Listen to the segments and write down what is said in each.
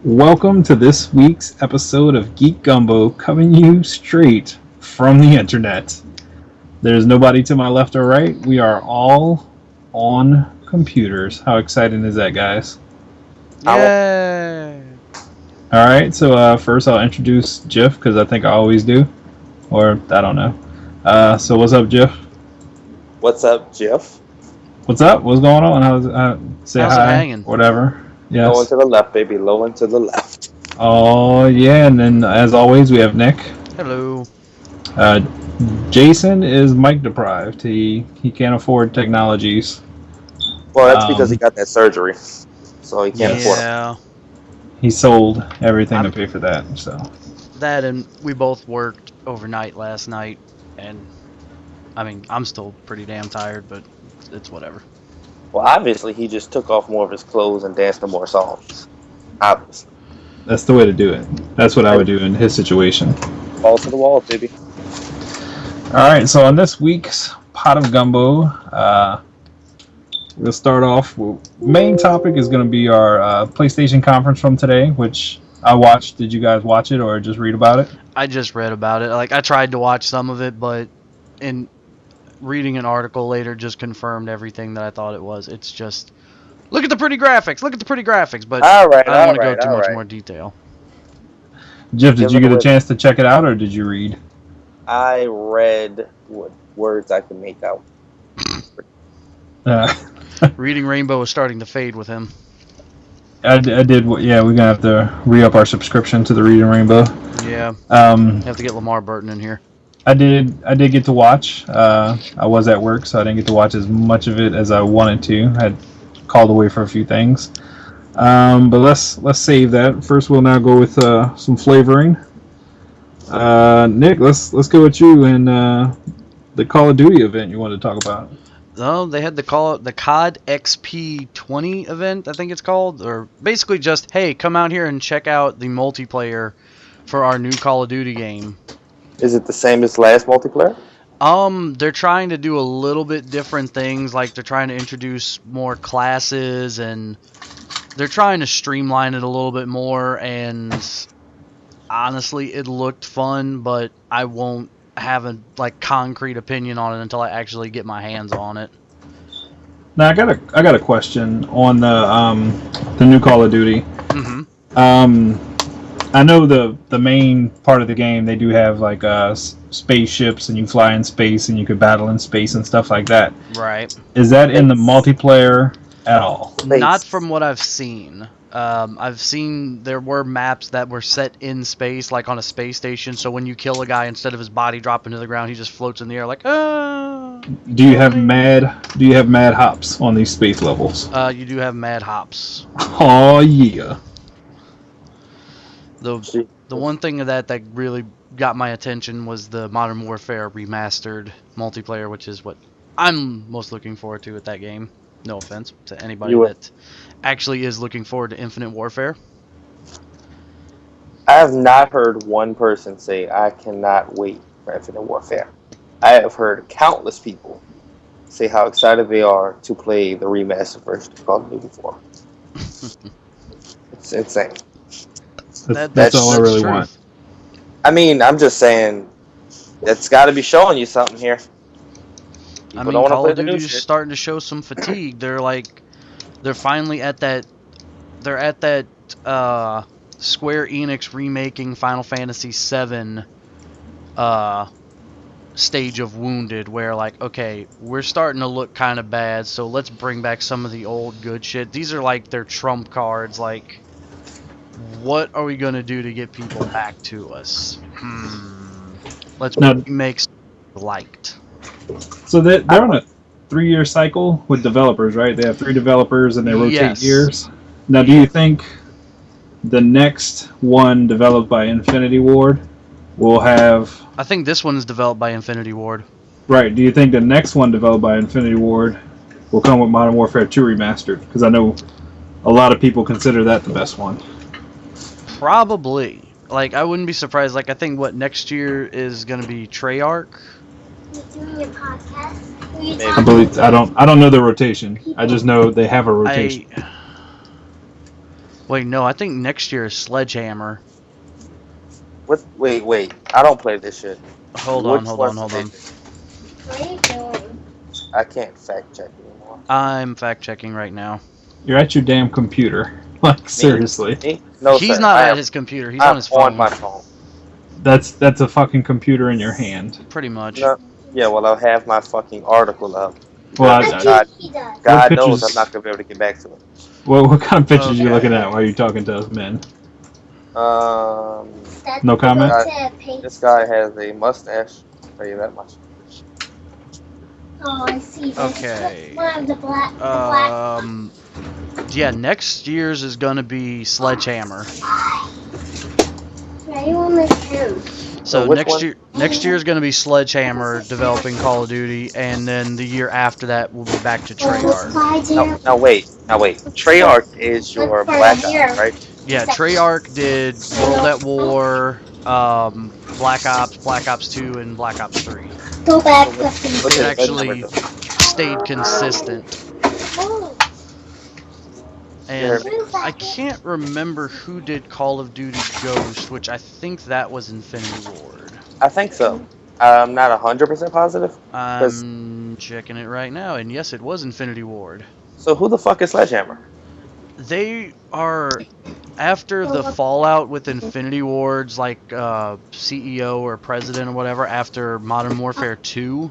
Welcome to this week's episode of Geek Gumbo, coming you straight from the internet. There's nobody to my left or right. We are all on computers. How exciting is that, guys? Yay! Alright, so first I'll introduce Jeff, because I think I always do. Or, I don't know. So what's up, Jeff? What's up, Jeff? What's up? What's going on? Say How's hi, it hanging? whatever. Yes. Low and to the left, baby. Low and to the left. Oh, yeah, and then as always, we have Nick. Hello. Jason is mic deprived. He can't afford technologies. Well, that's because he got that surgery, so he can't afford it. Yeah. He sold everything to pay for that. So That, and we both worked overnight last night, and I mean, I'm still pretty damn tired, but it's whatever. Well, obviously, he just took off more of his clothes and danced to more songs. Obviously. that's the way to do it. That's what I would do in his situation. Balls to the wall, baby. All right. So on this week's Pot of Gumbo, we'll start off. Main topic is going to be our PlayStation conference from today, which I watched. Did you guys watch it or just read about it? I just read about it. Like, I tried to watch some of it, but in reading an article later just confirmed everything that I thought it was. It's just, look at the pretty graphics, but All right, I don't want to go too much more detail. Jeff, did you get a chance to check it out or did you read? I read what words I could make out. Reading Rainbow is starting to fade with him. I did. Yeah, we're gonna have to re-up our subscription to the Reading Rainbow. Yeah. You have to get Lamar Burton in here. I did get to watch. I was at work, so I didn't get to watch as much of it as I wanted to. I had called away for a few things. But let's save that. First, we'll now go with some flavoring. Nick, let's go with you and the Call of Duty event you wanted to talk about. No, they had the COD XP 20 event, I think it's called, or basically just, hey, come out here and check out the multiplayer for our new Call of Duty game. Is it the same as last multiplayer? They're trying to do a little bit different things, like they're trying to introduce more classes, and they're trying to streamline it a little bit more, and honestly, it looked fun, but I won't have a concrete opinion on it until I actually get my hands on it. Now I got a question on the new Call of Duty. Mm-hmm. I know the main part of the game, they do have like spaceships and you fly in space and you could battle in space and stuff like that. Right. Is that in the multiplayer at all? Not from what I've seen. I've seen there were maps that were set in space, like on a space station, so when you kill a guy, instead of his body dropping to the ground, he just floats in the air like, ah! Do you have mad hops on these space levels? You do have mad hops. Oh yeah. The one thing that really got my attention was the Modern Warfare remastered multiplayer, which is what I'm most looking forward to with that game. No offense to anybody that actually is looking forward to Infinite Warfare. I have not heard one person say, I cannot wait for Infinite Warfare. I have heard countless people say how excited they are to play the remastered version of Call of Duty 4. It's insane. That's all I really want. I mean, I'm just saying, it's got to be showing you something here. I mean, Call of Duty is starting to show some fatigue. They're finally at that. They're at that Square Enix remaking Final Fantasy VII stage of Wounded, where like, okay, we're starting to look kind of bad, so let's bring back some of the old good shit. These are like their trump cards. Like, what are we gonna do to get people back to us? Let's make liked. So they're on a 3-year cycle with developers, right? They have 3 developers and they rotate years. Now, do you think the next one developed by Infinity Ward will have... I think this one is developed by Infinity Ward. Right, do you think the next one developed by Infinity Ward will come with Modern Warfare 2 Remastered? Because I know a lot of people consider that the best one. Probably. Like, I wouldn't be surprised. Like, I think next year is going to be Treyarch. I believe I don't know the rotation. I just know they have a rotation. Wait, no, I think next year is Sledgehammer. What? Wait. I don't play this shit. Hold on. What are you doing? I can't fact check anymore. I'm fact checking right now. You're at your damn computer. Like, seriously. Me? No, he's sir. not at his computer. He's on his phone. On my phone. That's a fucking computer in your hand. Pretty much. No. Yeah, well, I'll have my fucking article up. Well, God knows I'm not going to be able to get back to it. Well, what kind of pictures are you looking at while you're talking to us, man? No comment? This guy has a mustache. I'll tell you that much. Oh, I see. Okay. The black. Yeah, next year's is gonna be Sledgehammer. So next year is gonna be Sledgehammer developing Call of Duty, and then the year after that we'll be back to Treyarch. Now wait. Treyarch is your Black Ops, right? Yeah, Treyarch did World at War, Black Ops 2, and Black Ops 3. Go back. It actually stayed consistent. And I can't remember who did Call of Duty Ghost, which I think that was Infinity Ward. I think so. I'm not 100% positive. I'm checking it right now, and yes, it was Infinity Ward. So who the fuck is Sledgehammer? They are, after the fallout with Infinity Ward's like CEO or president or whatever, after Modern Warfare 2,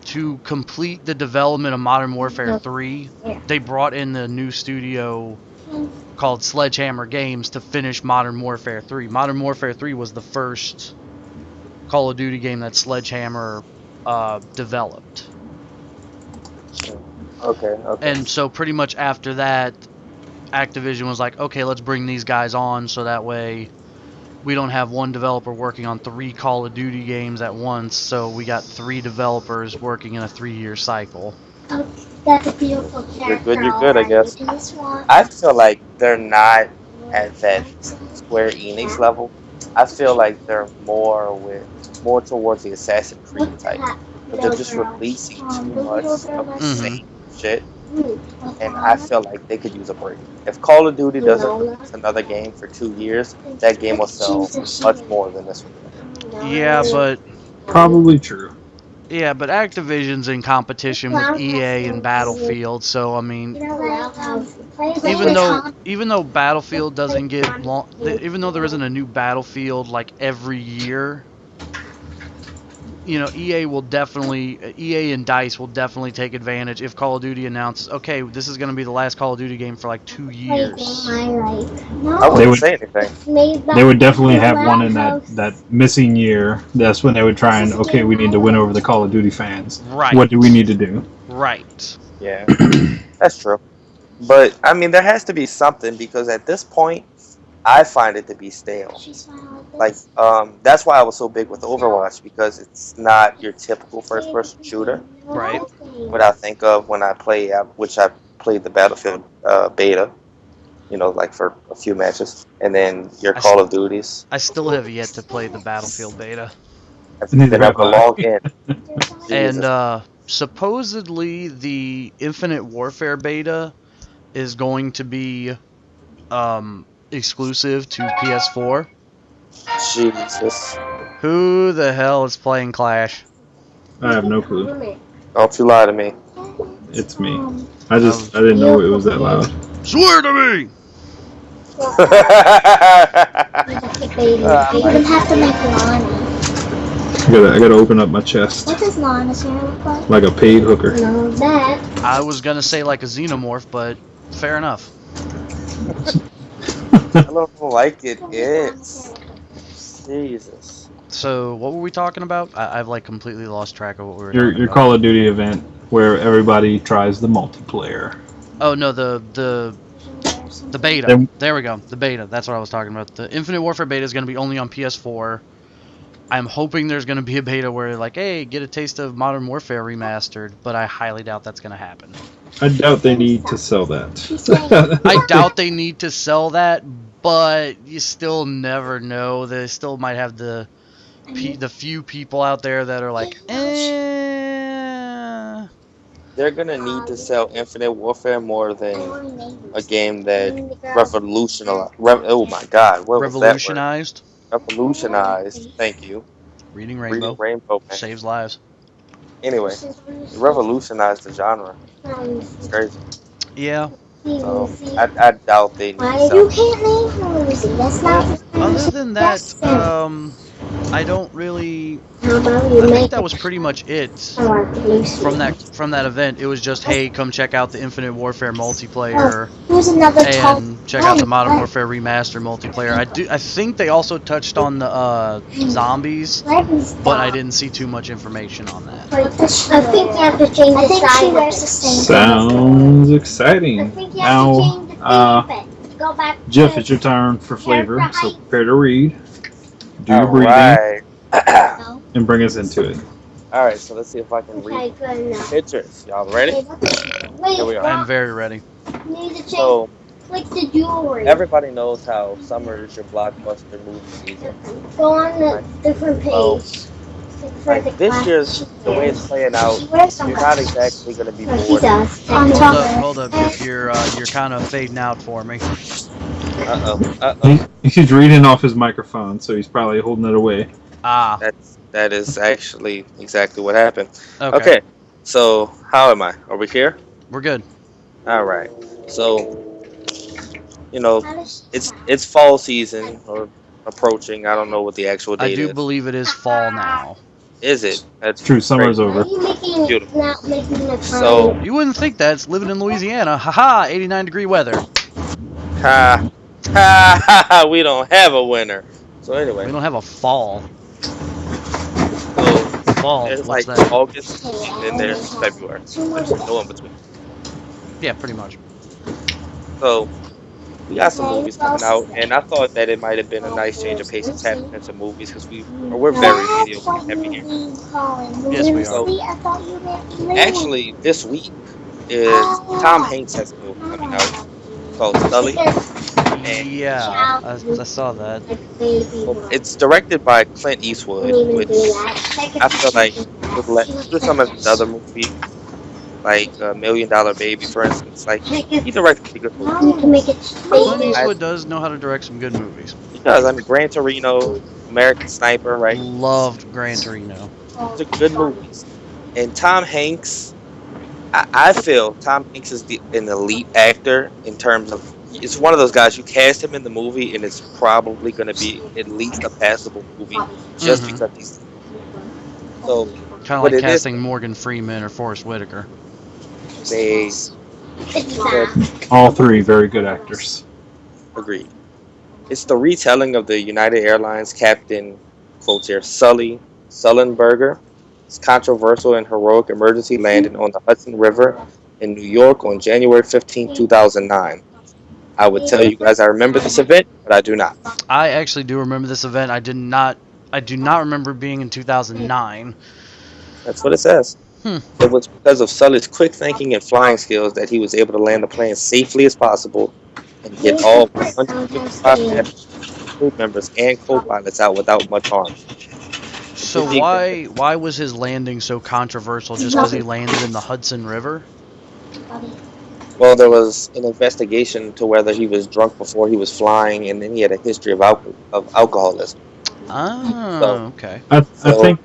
to complete the development of Modern Warfare 3, they brought in the new studio called Sledgehammer Games to finish Modern Warfare 3. Modern Warfare 3 was the first Call of Duty game that Sledgehammer developed. Okay. And so pretty much after that, Activision was like, okay, let's bring these guys on so that way we don't have one developer working on 3 Call of Duty games at once, so we got 3 developers working in a 3-year cycle. That's a beautiful character. You're good, I guess. I feel like they're not at that Square Enix level. I feel like they're more towards the Assassin's Creed type. But they're just releasing too much of the same shit. And I feel like they could use a break. If Call of Duty doesn't release another game for 2 years, that game will sell much more than this one. Yeah, but... Probably true. Yeah, but Activision's in competition with EA and Battlefield, so I mean, even though Battlefield doesn't get even though there isn't a new Battlefield like every year, you know, EA and DICE will definitely take advantage if Call of Duty announces, okay, this is going to be the last Call of Duty game for like 2 years. I wouldn't say anything. They would definitely have one in that missing year. That's when they would try and, okay, we need to win over the Call of Duty fans. Right. What do we need to do? Right. Yeah, that's true. But, I mean, there has to be something because at this point, I find it to be stale. Like, that's why I was so big with Overwatch, because it's not your typical first-person shooter. Right. What I think of when I play, which I played the Battlefield beta, you know, like for a few matches, and then your Call of Duties. I still have yet to play the Battlefield beta. Then I have to log in. And supposedly the Infinite Warfare beta is going to be exclusive to PS4. Jesus. Who the hell is playing Clash? I have no clue. Don't you lie to me. It's me. I didn't know it was that loud. Swear to me! I gotta open up my chest. What does Lana look like? Like a paid hooker. No, that. I was gonna say like a xenomorph, but fair enough. I don't like it. It's Jesus. So what were we talking about? I've like completely lost track of what we were talking Your about. Call of Duty event where everybody tries the multiplayer. Oh no, the The beta. Then- There we go. The beta. That's what I was talking about. The Infinite Warfare beta is going to be only on PS4. I'm hoping there's going to be a beta where, like, hey, get a taste of Modern Warfare remastered, but I highly doubt that's going to happen. I doubt they need to sell that. I doubt they need to sell that, but you still never know. They still might have the few people out there that are like, They're gonna need to sell Infinite Warfare more than a game that revolutionized. Oh my God, what was that word? revolutionized. Revolutionized. Thank you. Reading Reading Rainbow Rainbow, man. saves lives. Anyway, it revolutionized the genre. It's crazy. Yeah. So I doubt they need to Why sell. you can't name Lucy? That's not. Other than that, I don't really. How about you I make think that was pretty much it Lucy? from that event. It was just, hey, come check out the Infinite Warfare multiplayer Who's another top? and check out the Modern Warfare Remastered multiplayer. I think they also touched on the zombies, but I didn't see too much information on that. I think you have to change the side. The same Sounds exciting. I think you have to change the Now, thing. Go back. Jeff, it's your turn for flavor, so prepare to read. Do your All breathing right. and bring us into it. All right. So let's see if I can Okay, read good enough. pictures. Y'all ready? Wait, Here we are. I'm very ready. need to change. So Click the jewelry. everybody knows how summer is your blockbuster movie season. Go on the different page. Well, For like this year's the way it's playing out, you're not exactly gonna be He bored. does. On Hold top. up, hold up. Jeff, you're kind of fading out for me. He's reading off his microphone, so he's probably holding it away. Ah, That is actually exactly what happened. okay. Okay. So how am I? Are we here? We're good. All right. So it's fall season or approaching. I don't know what the actual I date do is. believe it is fall now. Is it? That's True, summer's great. Why over. are you making Beautiful. not making the So You wouldn't think that. It's living in Louisiana. Haha, 89-degree weather. ha ha ha ha. We don't have a winner. So We anyway, don't have a fall. so Fall, there's what's like that? August and then there's February. There's no in between. Yeah, pretty much. So we got some movies coming out, and I thought that it might have been a nice change of pace to tap into movies because we're very video game heavy here. Yes, we are. So actually, this week is Tom Hanks has a movie coming out called Sully. And Yeah, I saw that. it's directed by Clint Eastwood, which I feel like with some of his other movies, like $1 Million Baby, for instance, like he directed pretty good movies. Clint Eastwood does know how to direct some good movies. He does. I mean, Gran Torino, American Sniper, right? Loved Gran Torino. These are good movies. And Tom Hanks, I feel Tom Hanks is an elite actor in terms of, it's one of those guys, you cast him in the movie and it's probably going to be at least a passable movie just because he's. So, Kind of what like it is- casting Morgan Freeman or Forrest Whitaker. they All three very good actors. agreed. It's the retelling of the United Airlines captain, quotes here, Sullenberger. It's controversial and heroic emergency landing on the Hudson River in New York on January 15, 2009. I would tell you guys I remember this event, but I do not. I actually do remember this event. I do not remember being in 2009. That's what it says. It was because of Sully's quick thinking and flying skills that he was able to land the plane safely as possible and get all 155 crew members and co-pilots out without much harm. So why was his landing so controversial? Just because he landed in the Hudson River? Well, there was an investigation to whether he was drunk before he was flying, and then he had a history of alcoholism. Oh, okay. I think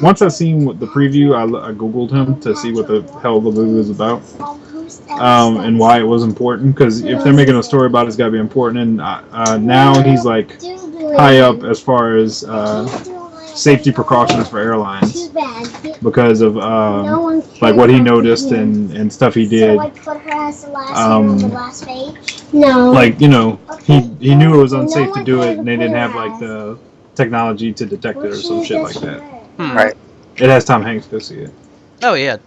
once I seen the preview, I googled him to see what the hell the movie was about, and why it was important. Because if they're making a story about it, it's got to be important. And now he's like high up as far as safety precautions for airlines because of like what he noticed and stuff he did. Like, you know, he knew it was unsafe to do it, and they didn't have like the technology to detect it or some shit like that. Right. It has Tom Hanks. Go see it. Oh yeah.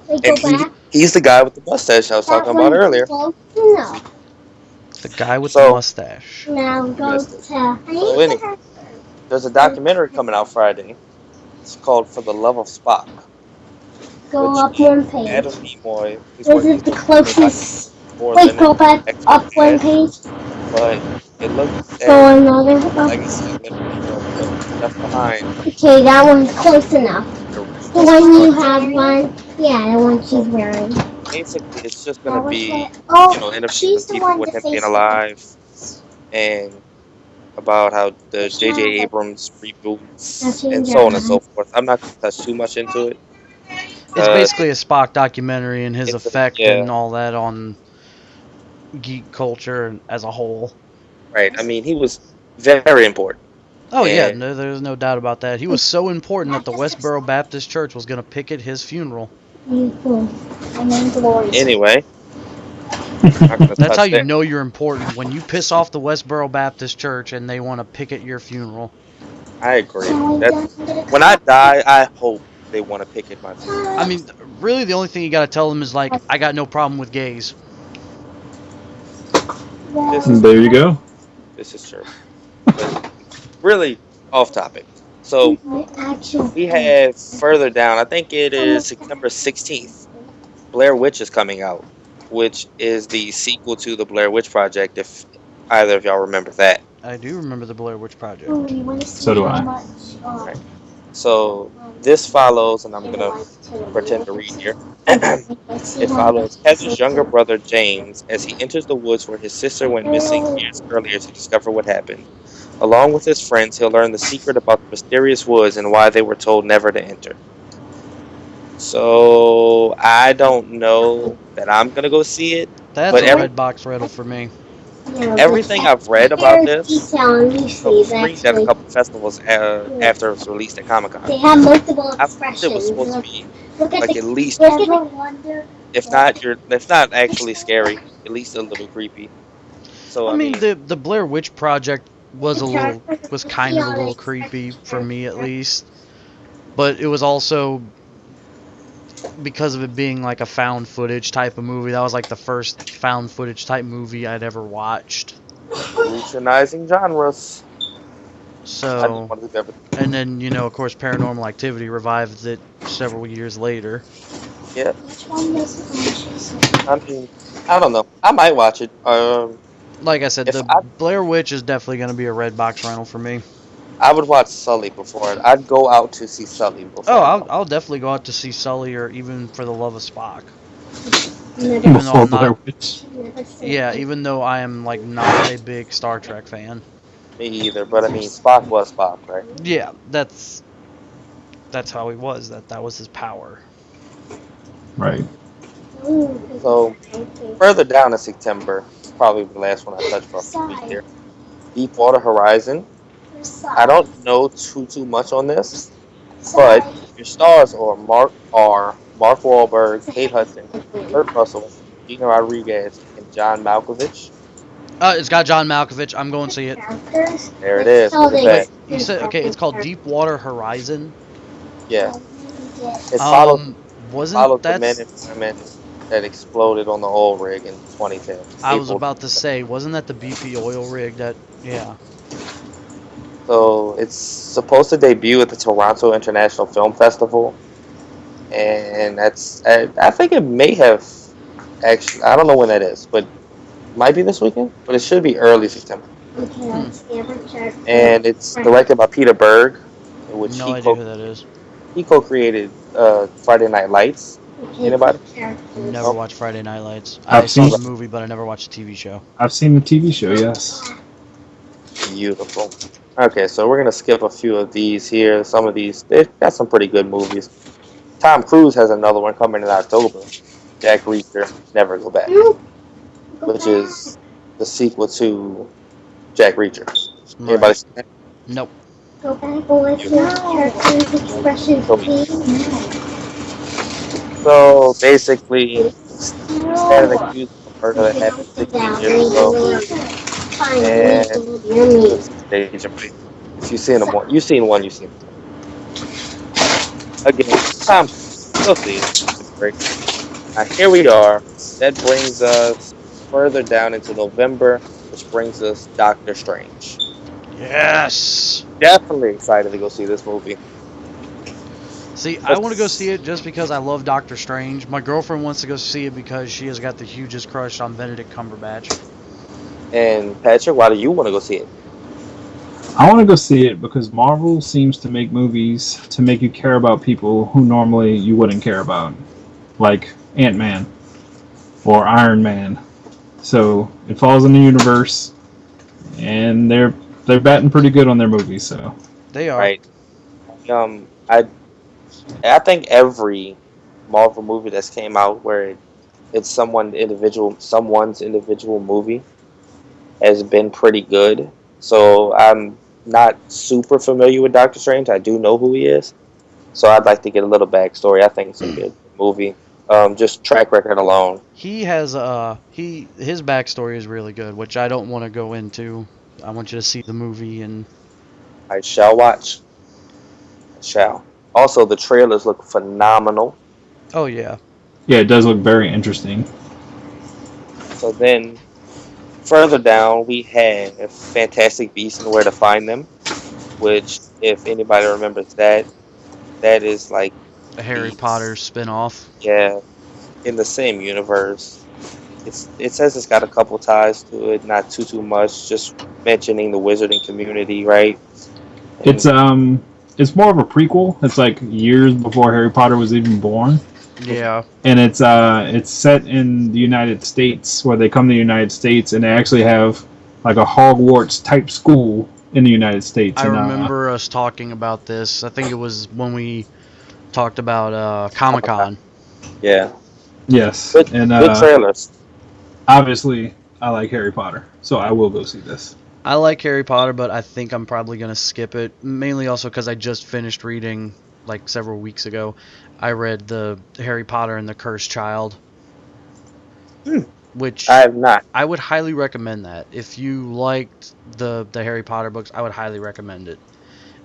They go back. He's the guy with the mustache I was talking about earlier. Close enough. The guy with the So mustache. Now go missed to. it. So anyway, there's a documentary coming out Friday. It's called For the Love of Spock. Go Which up one page. Adam Nimoy. Is it the closest? More Wait, than go back it up actually one had, page. but it looks Go at another up. legacy of literary film left behind. Okay, that one's close enough. The The one you have on. Yeah, the one she's wearing. basically, it's just gonna be Oh, interviews she's with the people one with that him being says alive, and about how the It's J.J. not like- Abrams reboots Nothing and so on and done. so forth. I'm not gonna touch too much into it. It's basically a Spock documentary and his it's effect yeah. and all that on geek culture as a whole. Right. I mean, he was very important. Oh yeah, And- no, there's no doubt about that. He was so important that the Westboro Baptist Church was going to picket his funeral. And then Gloria. Anyway, I'm not gonna That's touch how you that. know you're important, when you piss off the Westboro Baptist Church and they want to picket your funeral. I agree. When I die, I hope they want to picket my funeral. I mean, really the only thing you got to tell them is like, I got no problem with gays. There you go. This is true. But really off topic. So we have further down. I think it is September 16th. Blair Witch is coming out, which is the sequel to the Blair Witch Project. If either of y'all remember that. I do remember the Blair Witch Project. So do I. Right. So this follows, and I'm gonna pretend to read here. It follows Heather's younger brother James as he enters the woods where his sister went missing years earlier to discover what happened. Along with his friends, he'll learn the secret about the mysterious woods and why they were told never to enter. So I don't know that I'm gonna go see it. That's But a red box rental for me. Everything I've read about this Usually, screened at a couple festivals after it was released at Comic Con. they have multiple I thought it was expressions. supposed to be Look at like the. at least, Look at the. if not actually scary, at least a little creepy. So I mean, the Blair Witch Project was kind of a little creepy for me at least, but it was also because of it being like a found footage type of movie. That was like the first found footage type movie I'd ever watched. revolutionizing genres. So, and then of course, Paranormal Activity revived it several years later. Yeah. I mean, I don't know. I might watch it. Like I said, Blair Witch is definitely going to be a red box rental for me. I would watch Sully before it. I'd go out to see Sully before. Oh, I'll definitely go out to see Sully, or even For the Love of Spock. Before Blair Witch. Yeah, even though I am like not a big Star Trek fan. Me either, but I mean, Spock was Spock, right? Yeah, that's how he was. That was his power. Right. So further down in September, probably the last one I touched for a week here. Deepwater Horizon. I don't know too much on this, but your stars are Mark Wahlberg, Kate Hudson, Kurt Russell, Gina Rodriguez, and John Malkovich. It's got John Malkovich. I'm going to see it. There it is. You said okay. It's called Deepwater Horizon. Yeah. It followed that the men and women that exploded on the oil rig in 2010. I was about to say, wasn't that the BP oil rig that? Yeah. So it's supposed to debut at the Toronto International Film Festival, and I think it may have actually. I don't know when that is, but it might be this weekend. But it should be early September. And it's directed by Peter Berg, which no idea who that is. He co-created Friday Night Lights. Anybody? Never watched Friday Night Lights. I saw the movie, but I never watched the TV show. I've seen the TV show, yes. Beautiful. Okay, so we're gonna skip a few of these here. Some of these, they've got some pretty good movies. Tom Cruise has another one coming in October. Jack Reacher, Never Go Back, which is the sequel to Jack Reacher. Right. Anybody seen that? Nope. Go back with your character's expression, please. So basically, standing accused of murder that happened 16 years ago. And if you've seen one, you've seen one. Again, Tom, you'll see it. It's great. here we are. That brings us further down into November, which brings us Doctor Strange. Yes. Definitely excited to go see this movie. See, I want to go see it just because I love Doctor Strange. My girlfriend wants to go see it because she has got the hugest crush on Benedict Cumberbatch. And Patrick, why do you want to go see it? I want to go see it because Marvel seems to make movies to make you care about people who normally you wouldn't care about, like Ant-Man or Iron Man. So it falls in the universe, and they're batting pretty good on their movies. So They are. Right. I think every Marvel movie that's came out where it's someone's individual movie has been pretty good. So I'm not super familiar with Doctor Strange. I do know who he is, so I'd like to get a little backstory. I think it's a good movie. Just track record alone. He has his backstory is really good, which I don't want to go into. I want you to see the movie and I shall watch. I shall. Also, the trailers look phenomenal. oh yeah. yeah, it does look very interesting. So then, further down, we have Fantastic Beasts and Where to Find Them, which, if anybody remembers that is like A Harry Potter spin-off. Yeah, in the same universe. It says it's got a couple ties to it, not too much. Just mentioning the wizarding community, right? And It's more of a prequel. It's like years before Harry Potter was even born. Yeah. And it's set in the United States, where they come to the United States and they actually have like a Hogwarts type school in the United States. I remember us talking about this. I think it was when we talked about Comic-Con. Yeah. Yes. Good trailers. Obviously, I like Harry Potter, so I will go see this. I like Harry Potter, but I think I'm probably going to skip it. Mainly also because I just finished reading, like several weeks ago, I read the Harry Potter and the Cursed Child. Which I have not. I would highly recommend that. If you liked the Harry Potter books, I would highly recommend it.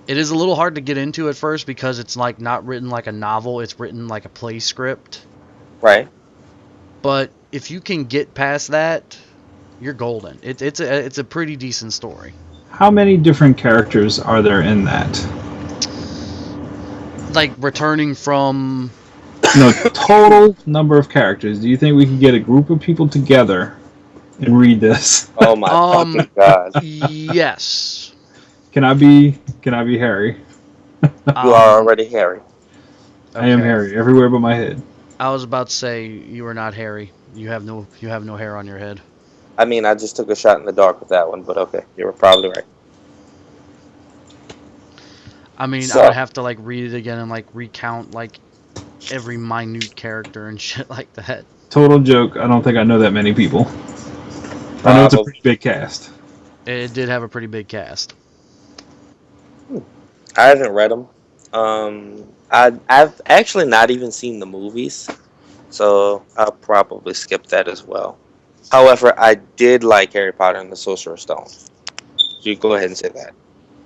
It is a little hard to get into at first because it's like not written like a novel, it's written like a play script. Right. But if you can get past that, you're golden. It's a pretty decent story. How many different characters are there in that? Like returning from No, total number of characters. Do you think we could get a group of people together and read this? Oh my fucking god! Yes. Can I be Harry? You are already Harry. I am Harry everywhere but my head. I was about to say you are not Harry. You have no hair on your head. I mean, I just took a shot in the dark with that one, but okay, you were probably right. I mean, So- I would have to like read it again and like recount like every minute character and shit like that. Total joke. I don't think I know that many people. I know it's a pretty big cast. It did have a pretty big cast. I haven't read them. I've actually not even seen the movies, so I'll probably skip that as well. However, I did like Harry Potter and the Sorcerer's Stone. So you go ahead and say that.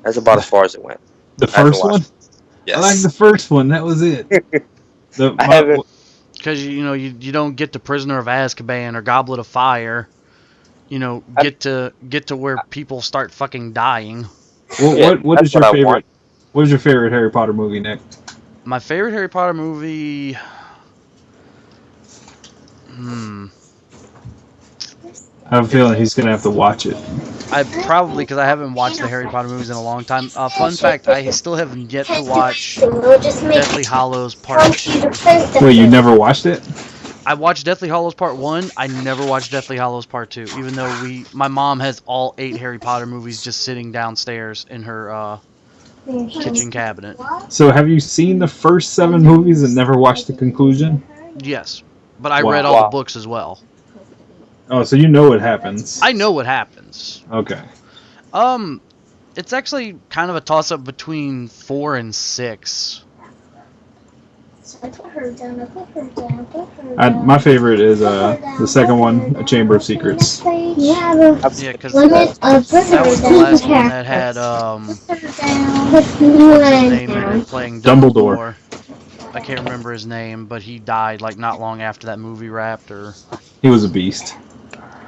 That's about as far as it went. The I haven't first one? watched it. Yes. I like the first one. That was it. I haven't. Because you don't get to Prisoner of Azkaban or Goblet of Fire. Get to where people start fucking dying. What is that's what I your favorite? want. What is your favorite Harry Potter movie, Nick? My favorite Harry Potter movie. I have a feeling he's gonna have to watch it. I probably because I haven't watched the Harry Potter movies in a long time. Fun fact: I still have yet to watch Deathly Hallows Part 2. Wait, you never watched it? I watched Deathly Hallows Part 1. I never watched Deathly Hallows Part 2, even though my mom has all 8 Harry Potter movies just sitting downstairs in her kitchen cabinet. So have you seen the first 7 movies and never watched the conclusion? Yes, but I Wow. read all the books as well. Oh, so you know what happens. I know what happens. Okay. It's actually kind of a toss-up between 4 and 6. My favorite is the second one, A Chamber of Secrets. Yeah, because that was the last one that had what's his name in it playing Dumbledore. I can't remember his name, but he died like not long after that movie wrapped. Or He was a beast.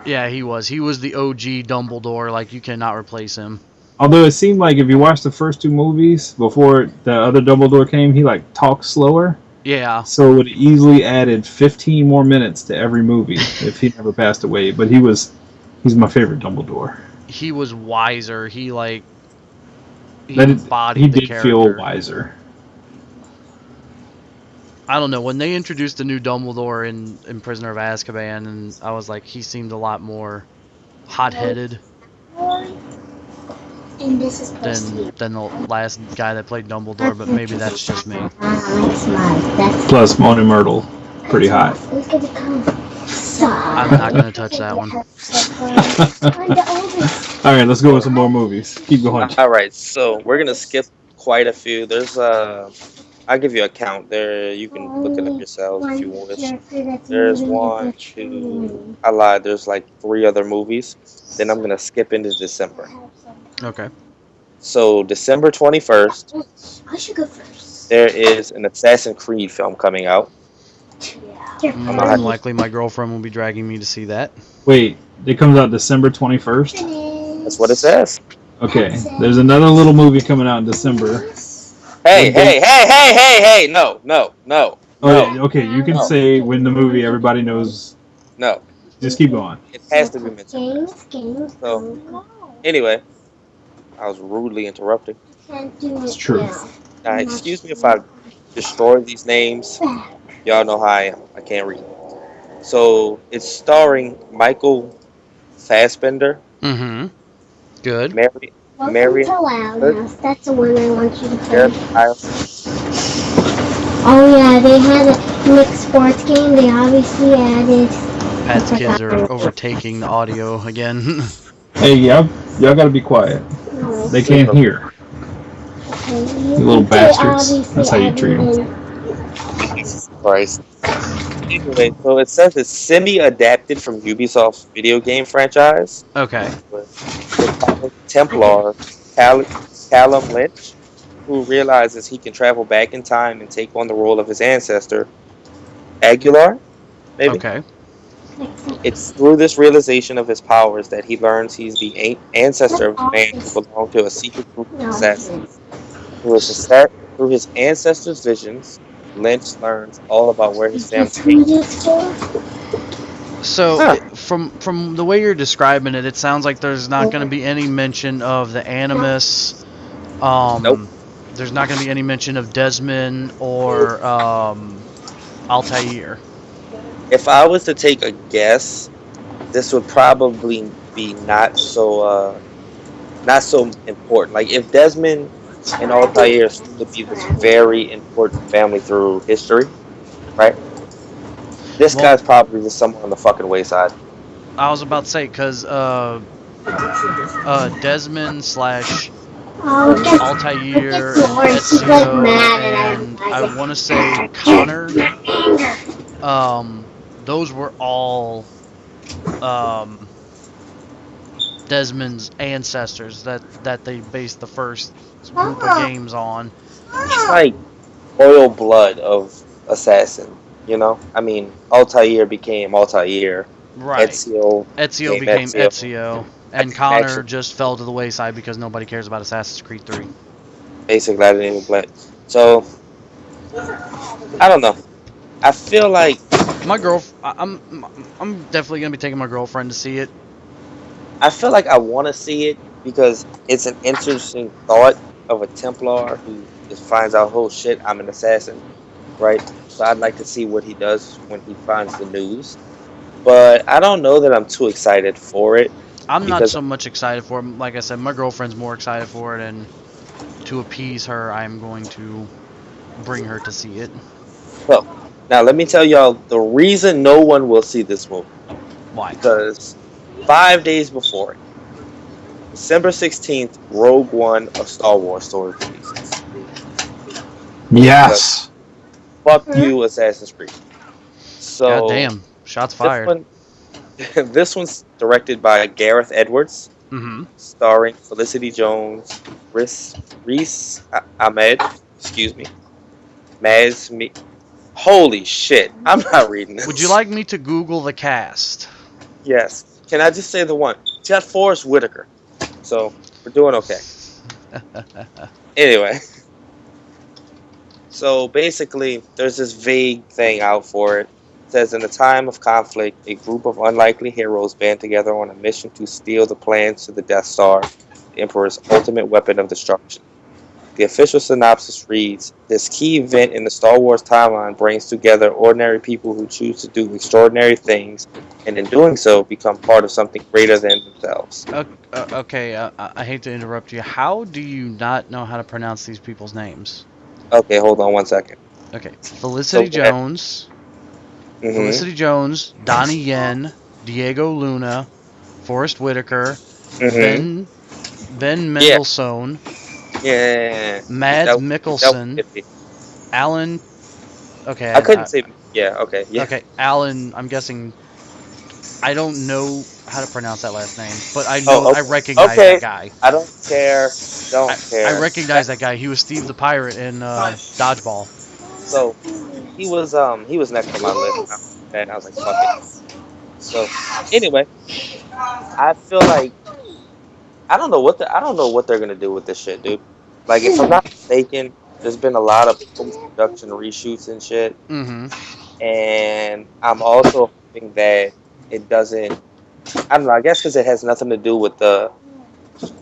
yeah, he was. He was the OG Dumbledore. Like you cannot replace him. Although it seemed like if you watch the first two movies before the other Dumbledore came, he like talked slower. Yeah. So it would easily added 15 more minutes to every movie if he never passed away. But he's my favorite Dumbledore. He was wiser. He He embodied the did character. feel wiser. I don't know, when they introduced the new Dumbledore in Prisoner of Azkaban, and I was like, he seemed a lot more hot-headed And this is supposed to be. than the last guy that played Dumbledore, but maybe that's just me. Plus, Moaning Myrtle, pretty hot. I'm not going to touch that one. All right, let's go with some more movies. Keep going. All right, so we're gonna skip quite a few. There's I'll give you a count there. You can look it up yourselves if you wish. There's 1, 2. I lied. There's like 3 other movies. Then I'm gonna skip into December. Okay. So December 21st, I should go first. there is an Assassin's Creed film coming out. More than likely, my girlfriend will be dragging me to see that. Wait, it comes out December 21st? That's what it says. Okay, there's another little movie coming out in December. Hey! No. Okay, you can say when the movie everybody knows. No. Just keep going. It has to be mentioned. So, anyway, I was rudely interrupted. It's true. Now, excuse me if I destroy these names. Y'all know how I am. I can't read. So, it's starring Michael Fassbender. Mm-hmm. Good. Mary. That's the one I want you to Gareth play. Ireland. Oh yeah, they had a mixed sports game. They obviously added. Pat's kids are overtaking the audio again. Hey, y'all gotta be quiet. They can't hear. You little bastards. That's how you treat them. Jesus Christ. Anyway, so it says it's semi-adapted from Ubisoft's video game franchise. Okay. With Templar Callum Lynch, who realizes he can travel back in time and take on the role of his ancestor, Aguilar. Maybe. Okay. It's through this realization of his powers that he learns he's the ancestor of a man who belonged to a secret group of assassins. Through his ancestors' visions, Lynch learns all about where his family came from. So, from the way you're describing it, it sounds like there's not going to be any mention of the Animus. Nope. There's not going to be any mention of Desmond or Altair. If I was to take a guess, this would probably be not so important. Like if Desmond and Altair would be this very important family through history, right? This guy's probably just somewhere on the fucking wayside. I was about to say, because Desmond slash Altair and Ezio and I want to say Connor, those were all Desmond's ancestors that they based the first group of games on. It's like royal blood of assassin, you know? I mean, Altair became Altair. Right. Ezio became Ezio. And Connor just fell to the wayside because nobody cares about Assassin's Creed 3. Basically, I didn't even play it. So, I don't know. I feel like I'm definitely gonna be taking my girlfriend to see it. I feel like I want to see it because it's an interesting thought of a Templar who just finds out, oh shit, I'm an assassin, right? So I'd like to see what he does when he finds the news. But I don't know that I'm too excited for it. I'm not so much excited for it. Like I said, my girlfriend's more excited for it, and to appease her, I'm going to bring her to see it. Well, now let me tell y'all the reason no one will see this movie. Why? Because 5 days before it, December 16th, Rogue One, a Star Wars story releases. Yes. Fuck you, Assassin's Creed. So, God damn. Shots fired. This one's directed by Gareth Edwards, starring Felicity Jones, Reese Ahmed, Mads me. Holy shit! I'm not reading this. Would you like me to Google the cast? Yes. Can I just say the one? It's got Forrest Whitaker. So we're doing okay. Anyway. So basically, there's this vague thing out for it. It says, in a time of conflict, a group of unlikely heroes band together on a mission to steal the plans to the Death Star, the Emperor's ultimate weapon of destruction. The official synopsis reads, this key event in the Star Wars timeline brings together ordinary people who choose to do extraordinary things, and in doing so, become part of something greater than themselves. Okay, I hate to interrupt you. How do you not know how to pronounce these people's names? Okay, hold on 1 second. Okay, Felicity Jones, Mhm. Felicity Jones, Donnie Yen, Diego Luna, Forrest Whitaker, Mhm. Ben Mendelsohn, Yeah. Mads That was Mikkelsen, 50. Alan. Okay, I couldn't say. Yeah. Okay. Yeah. Okay, Alan. I'm guessing. I don't know how to pronounce that last name, but I know I recognize that guy. I don't care. Don't care. I recognize that guy. He was Steve the Pirate in Dodgeball. So he was next on my list, and I was like, fuck it. So anyway, I feel like I don't know what they're gonna do with this shit, dude. Like, if I'm not mistaken, there's been a lot of post-production reshoots and shit, and I'm also hoping that it doesn't. I don't know. I guess because it has nothing to do with the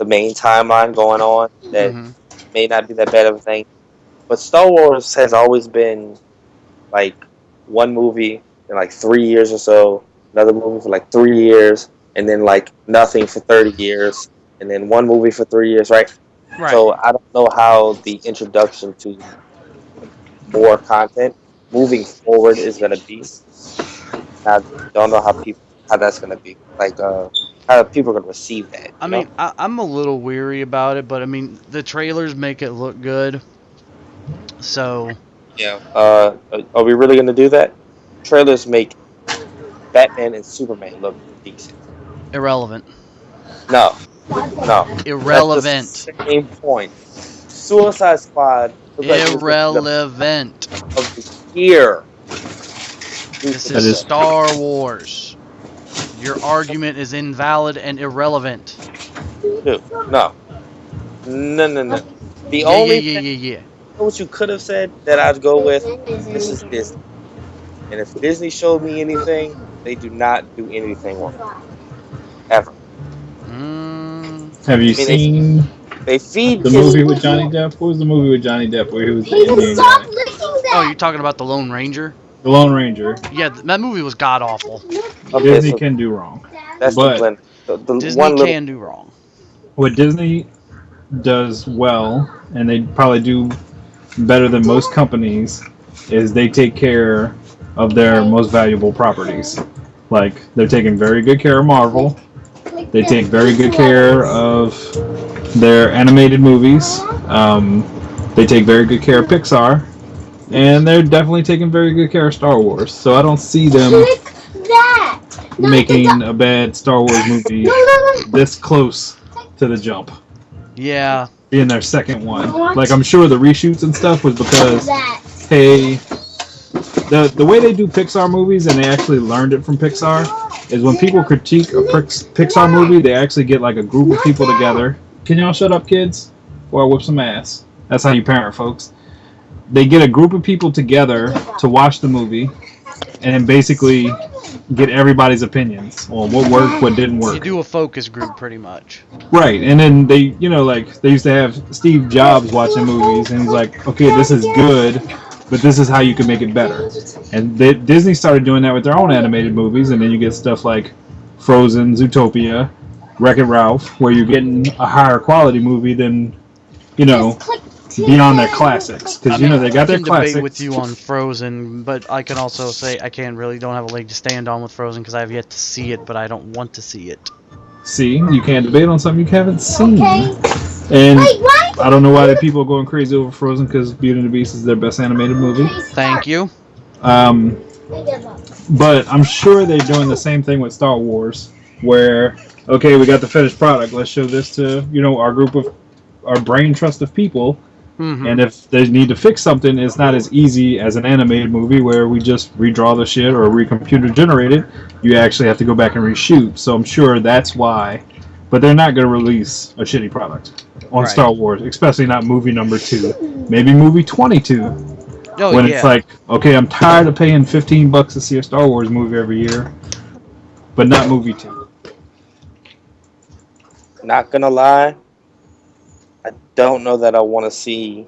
main timeline going on, that may not be that bad of a thing. But Star Wars has always been like one movie in like 3 years or so, another movie for like 3 years, and then like nothing for 30 years, and then one movie for 3 years, right? So I don't know how the introduction to more content moving forward is going to be. I don't know how that's going to be. Like, how people are going to receive that. I mean, I'm a little weary about it, but I mean, the trailers make it look good. So. Yeah. Are we really going to do that? Trailers make Batman and Superman look decent. Irrelevant. No. Irrelevant. That's the same point. Suicide Squad. Irrelevant. Of the year. This is Star Wars. Your argument is invalid and irrelevant. No. The only thing, you know what you could have said that I'd go with? This is Disney. And if Disney showed me anything, they do not do anything wrong. Ever. Have you seen they feed the movie with Johnny Depp? What was the movie with Johnny Depp where he was the Indian guy? Oh, you're talking about The Lone Ranger? The Lone Ranger. Yeah, that movie was god awful. Disney can do wrong. That's but Disney can do wrong. What Disney does well, and they probably do better than most companies, is they take care of their most valuable properties. Like, they're taking very good care of Marvel. They take very good care of their animated movies. They take very good care of Pixar. And they're definitely taking very good care of Star Wars. So I don't see them making a bad Star Wars movie this close to the jump. Yeah. Being their second one. Like, I'm sure the reshoots and stuff was because, hey, the way they do Pixar movies, and they actually learned it from Pixar, is when people critique a Pixar movie, they actually get like a group of people together. Can y'all shut up, kids? Or I'll whip some ass. That's how you parent, folks. They get a group of people together to watch the movie, and then basically get everybody's opinions on what worked, what didn't work. You do a focus group, pretty much. Right, and then they, like, they used to have Steve Jobs watching movies, and he's like, okay, this is good, but this is how you can make it better. And Disney started doing that with their own animated movies, and then you get stuff like Frozen, Zootopia, Wreck-It Ralph, where you're getting a higher quality movie than, beyond their classics, because they got their classics. I can debate with you on Frozen, but I can also say I don't have a leg to stand on with Frozen because I have yet to see it, but I don't want to see it. See, you can't debate on something you haven't seen. And I don't know why the people are going crazy over Frozen, because Beauty and the Beast is their best animated movie. Thank you. But I'm sure they're doing the same thing with Star Wars, where, okay, we got the finished product, let's show this to our group of our brain trust of people, And if they need to fix something, it's not as easy as an animated movie where we just redraw the shit or re-computer generate it. You actually have to go back and reshoot. So I'm sure that's why. But they're not going to release a shitty product on Star Wars, especially not movie number 2. Maybe movie 22. When it's like, okay, I'm tired of paying $15 to see a Star Wars movie every year, but not movie 2. Not gonna lie, I don't know that I want to see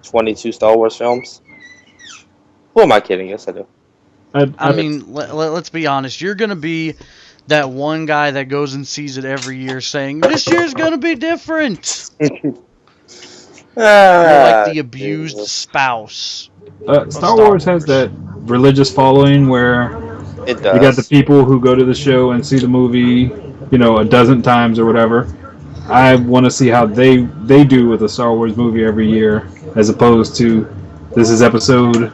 22 Star Wars films. Who am I kidding? Yes, I do. I mean, let's be honest. You're going to be that one guy that goes and sees it every year saying, this year's going to be different. You're like the abused spouse. Star Wars has that religious following where it does. You got the people who go to the show and see the movie, a dozen times or whatever. I want to see how they do with a Star Wars movie every year, as opposed to this is episode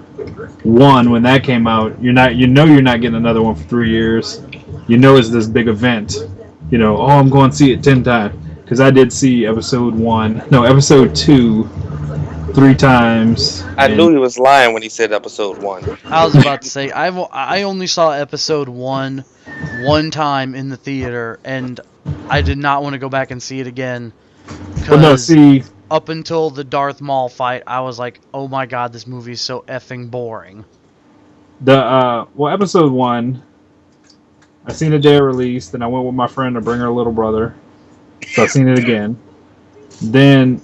1 when that came out. You're not getting another one for 3 years. It's this big event. I'm going to see it 10 times because I did see episode 2 3 times. I knew he was lying when he said episode 1. I was about to say I only saw episode 1 one time in the theater, and I did not want to go back and see it again. Up until the Darth Maul fight, I was like, "Oh my god, this movie is so effing boring." Episode 1, I seen the day it released, and I went with my friend to bring her little brother, so I seen it again. Then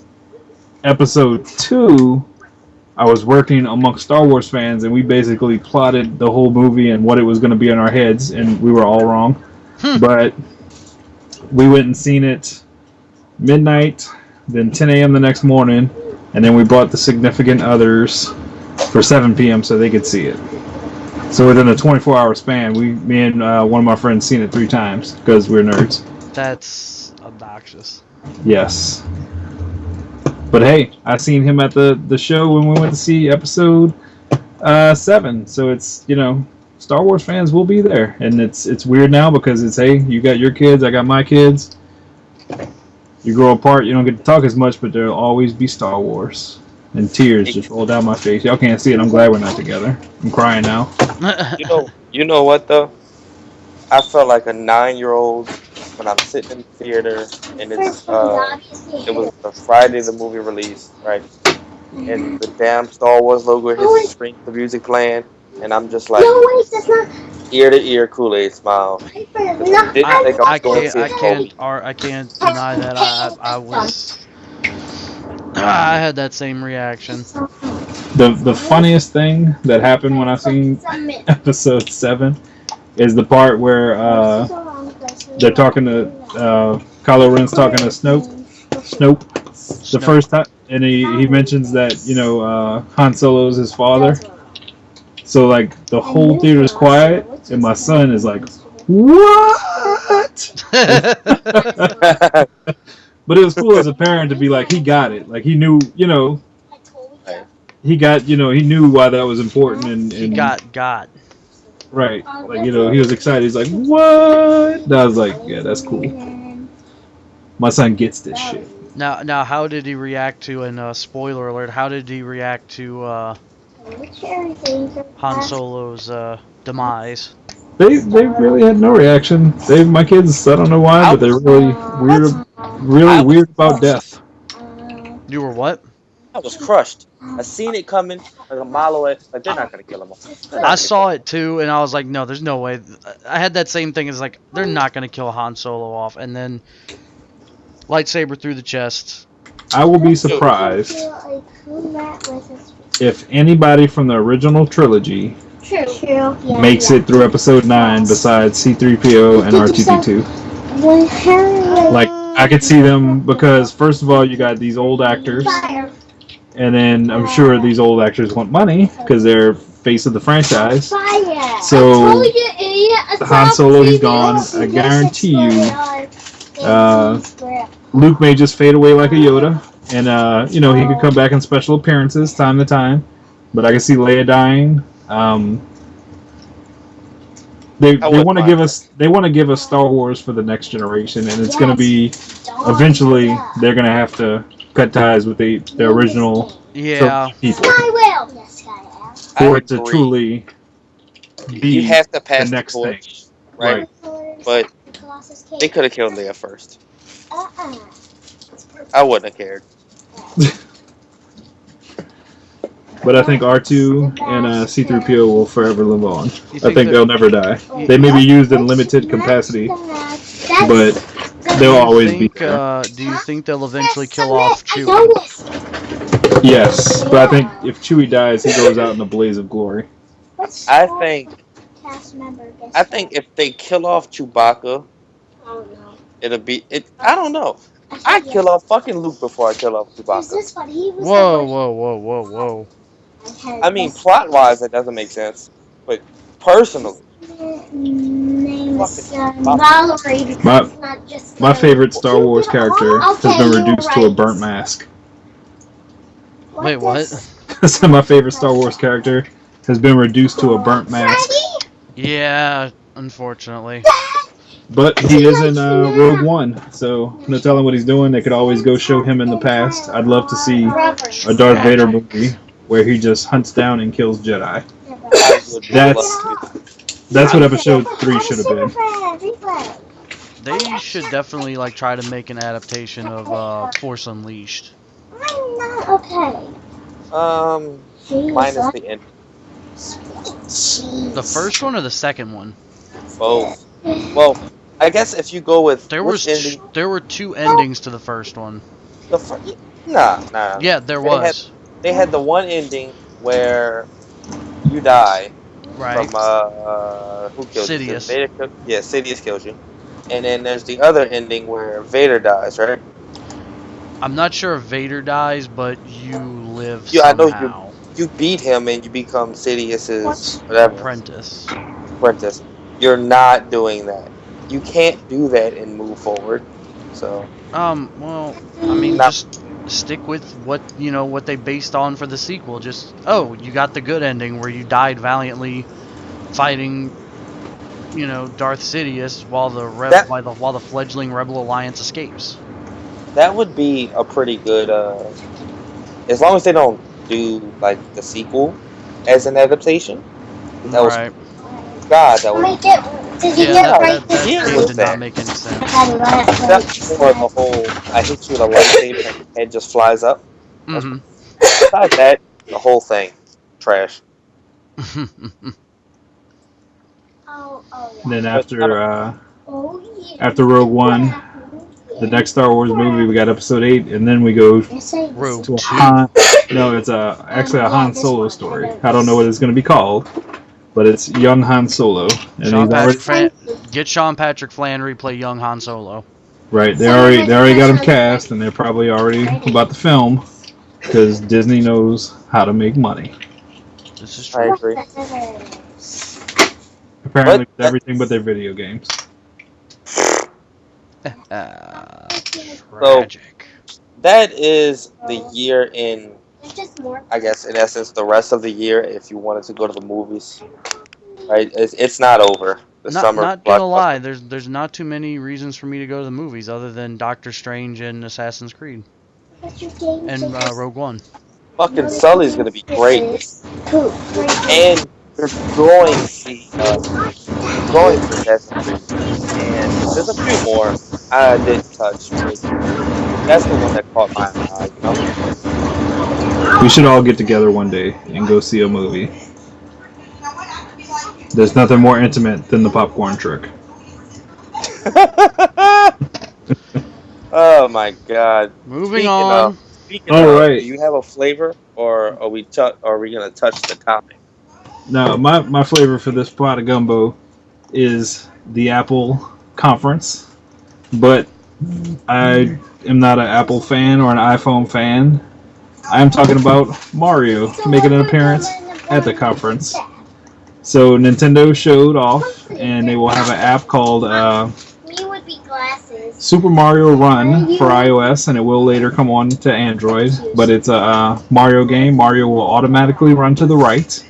episode 2, I was working amongst Star Wars fans, and we basically plotted the whole movie and what it was going to be in our heads, and we were all wrong. But we went and seen it midnight, then 10 a.m. the next morning, and then we brought the significant others for 7 p.m. so they could see it. So within a 24-hour span, me and one of my friends seen it 3 times because we're nerds. That's obnoxious. Yes. But hey, I seen him at the show when we went to see episode 7. So it's, Star Wars fans will be there. And it's weird now because it's, hey, you got your kids, I got my kids. You grow apart, you don't get to talk as much, but there'll always be Star Wars. And tears just roll down my face. Y'all can't see it. I'm glad we're not together. I'm crying now. You know what, though? I felt like a 9-year-old when I'm sitting in the theater, and it was the Friday the movie released, right? And the damn Star Wars logo hits the screen, the music playing, and I'm just like, ear to ear Kool-Aid smile. I can't deny that. I had that same reaction. The funniest thing that happened when I seen episode 7 is the part where they're talking to Kylo Ren's talking to Snoke the first time, and he mentions that Han Solo's his father. So like the whole theater is quiet, and my son is like, "What?" But it was cool as a parent to be like, he got it. Like he knew, he got, he knew why that was important, and he got. Right, like he was excited. He's like, "What?" And I was like, "Yeah, that's cool." My son gets this shit. Now, how did he react to? And spoiler alert, how did he react to Han Solo's demise? They really had no reaction. My kids, I don't know why, but they're really weird about death. You were what? I was crushed. I seen it coming like a mile away. Like, they're not gonna kill him. I saw it too, and I was like, no, there's no way. I had that same thing. It's like, they're not gonna kill Han Solo off, and then lightsaber through the chest. I will be surprised if anybody from the original trilogy makes it through episode 9 besides C-3PO and R2-D2. Like, I could see them because, first of all, you got these old actors, and then I'm sure these old actors want money because they're face of the franchise. So Han Solo, he's gone. I guarantee you, Luke may just fade away like a Yoda, and he could come back in special appearances time to time. But I can see Leia dying. They want to give us Star Wars for the next generation, and it's going to be eventually they're going to have to cut ties with the original Yeah. people I will. Yes, for I it to agree. truly be You have to the pass the next thing. torch, right? But they could have killed Leia first. I wouldn't have cared. But I think R2 and C-3PO will forever live on. You I think they'll never die. They may be used in limited capacity, but they'll always be there. Do you think they'll eventually kill off Chewie? Yes, but I think if Chewie dies, he goes out in a blaze of glory. I think if they kill off Chewbacca, it'll be it. I don't know. I kill off fucking Luke before I kill off Chewbacca. Whoa. I mean, plot wise, it doesn't make sense, but personally, My favorite Star Wars character has been reduced to a burnt mask. Wait, what? So my favorite Star Wars character has been reduced to a burnt mask. Yeah, unfortunately. But he is in Rogue One, so no telling what he's doing. They could always go show him in the past. I'd love to see a Darth Vader movie where he just hunts down and kills Jedi. That's what episode 3 should have been. They should definitely like try to make an adaptation of Force Unleashed. I'm not okay. Minus the end. The first one or the second one? Both. Well, I guess if you go with there were 2 endings to the first one. Nah. Yeah, there was. They had the one ending where you die. Right. From who kills Sidious. you? Sidious kills you. And then there's the other ending where Vader dies, right? I'm not sure if Vader dies, but you live somehow. I know you beat him and you become Sidious's whatever apprentice. You're not doing that. You can't do that and move forward. So. Well, I mean, just stick with what they based on for the sequel. Just you got the good ending where you died valiantly fighting, Darth Sidious while the fledgling Rebel Alliance escapes. That would be a pretty good, as long as they don't do like the sequel as an adaptation. That right. God, that would. Did you get right? That did not make any sense. That's more the whole. I hit you with a lightsaber and your head just flies up. Mm-hmm. Besides that, the whole thing, trash. And then after Rogue One, the next Star Wars movie, we got Episode 8, and then we go Rogue to it's actually a Han Solo story. I don't know what it's going to be called, but it's young Han Solo. And get Sean Patrick Flannery play young Han Solo. Right, they already got him cast, and they're probably already about to film because Disney knows how to make money. This is true. I agree. Apparently, with everything but their video games. Tragic. So, that is the year in, I guess, in essence, the rest of the year if you wanted to go to the movies. Right? It's not over. Not gonna lie, there's not too many reasons for me to go to the movies other than Doctor Strange and Assassin's Creed. And Rogue One. Fucking Sully's gonna be great. And they're going to see Assassin's Creed. And there's a few more I didn't touch. That's the one that caught my eye, We should all get together one day and go see a movie. There's nothing more intimate than the popcorn trick. Oh my god. Moving on. Right. Do you have a flavor, or are we gonna touch the topic? No, my flavor for this pot of gumbo is the Apple Conference, but I am not an Apple fan or an iPhone fan. I am talking about Mario making an appearance at the conference. So Nintendo showed off, and they will have an app called Super Mario Run for iOS, and it will later come on to Android. But it's a Mario game. Mario will automatically run to the right.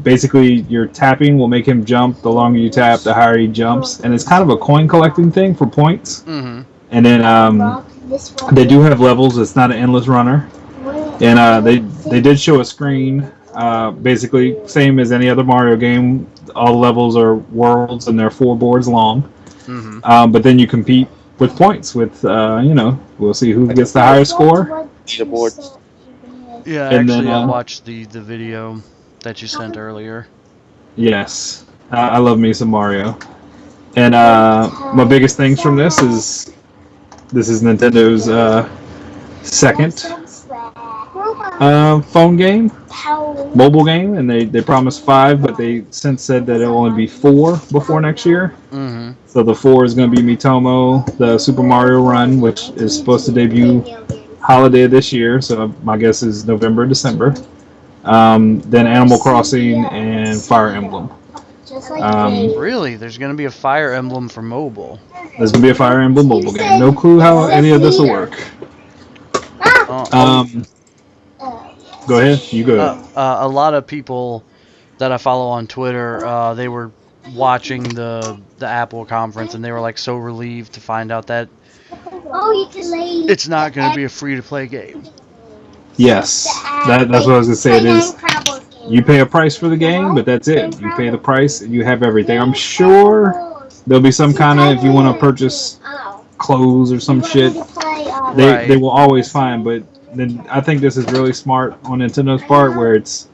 Basically, your tapping will make him jump. The longer you tap, the higher he jumps. And it's kind of a coin collecting thing for points. Mm-hmm. And then They do have levels. It's not an endless runner, and they did show a screen. Basically, same as any other Mario game. All the levels are worlds, and they're 4 boards long. But then you compete with points. We'll see who gets the higher score. Leaderboards. Yeah, And actually, then, I watched the video that you sent earlier. Yes, I love me some Mario. And my biggest things from this is Nintendo's second phone game, mobile game, and they promised 5, but they since said that it'll only be 4 before next year. So the 4 is going to be Mitomo, the Super Mario Run, which is supposed to debut holiday this year. So my guess is November, December. Then Animal Crossing and Fire Emblem. Really? There's going to be a Fire Emblem for mobile? There's going to be a Fire Emblem mobile game. No clue how any of this will work. Go ahead. You go ahead. A lot of people that I follow on Twitter, they were watching the Apple conference, and they were like so relieved to find out that it's not going to be a free-to-play game. Yes, that's what I was going to say. It is. You pay a price for the game, but that's it. You pay the price, and you have everything. I'm sure there'll be some kind of, if you want to purchase clothes or some shit, they will always find. But then I think this is really smart on Nintendo's part, where it's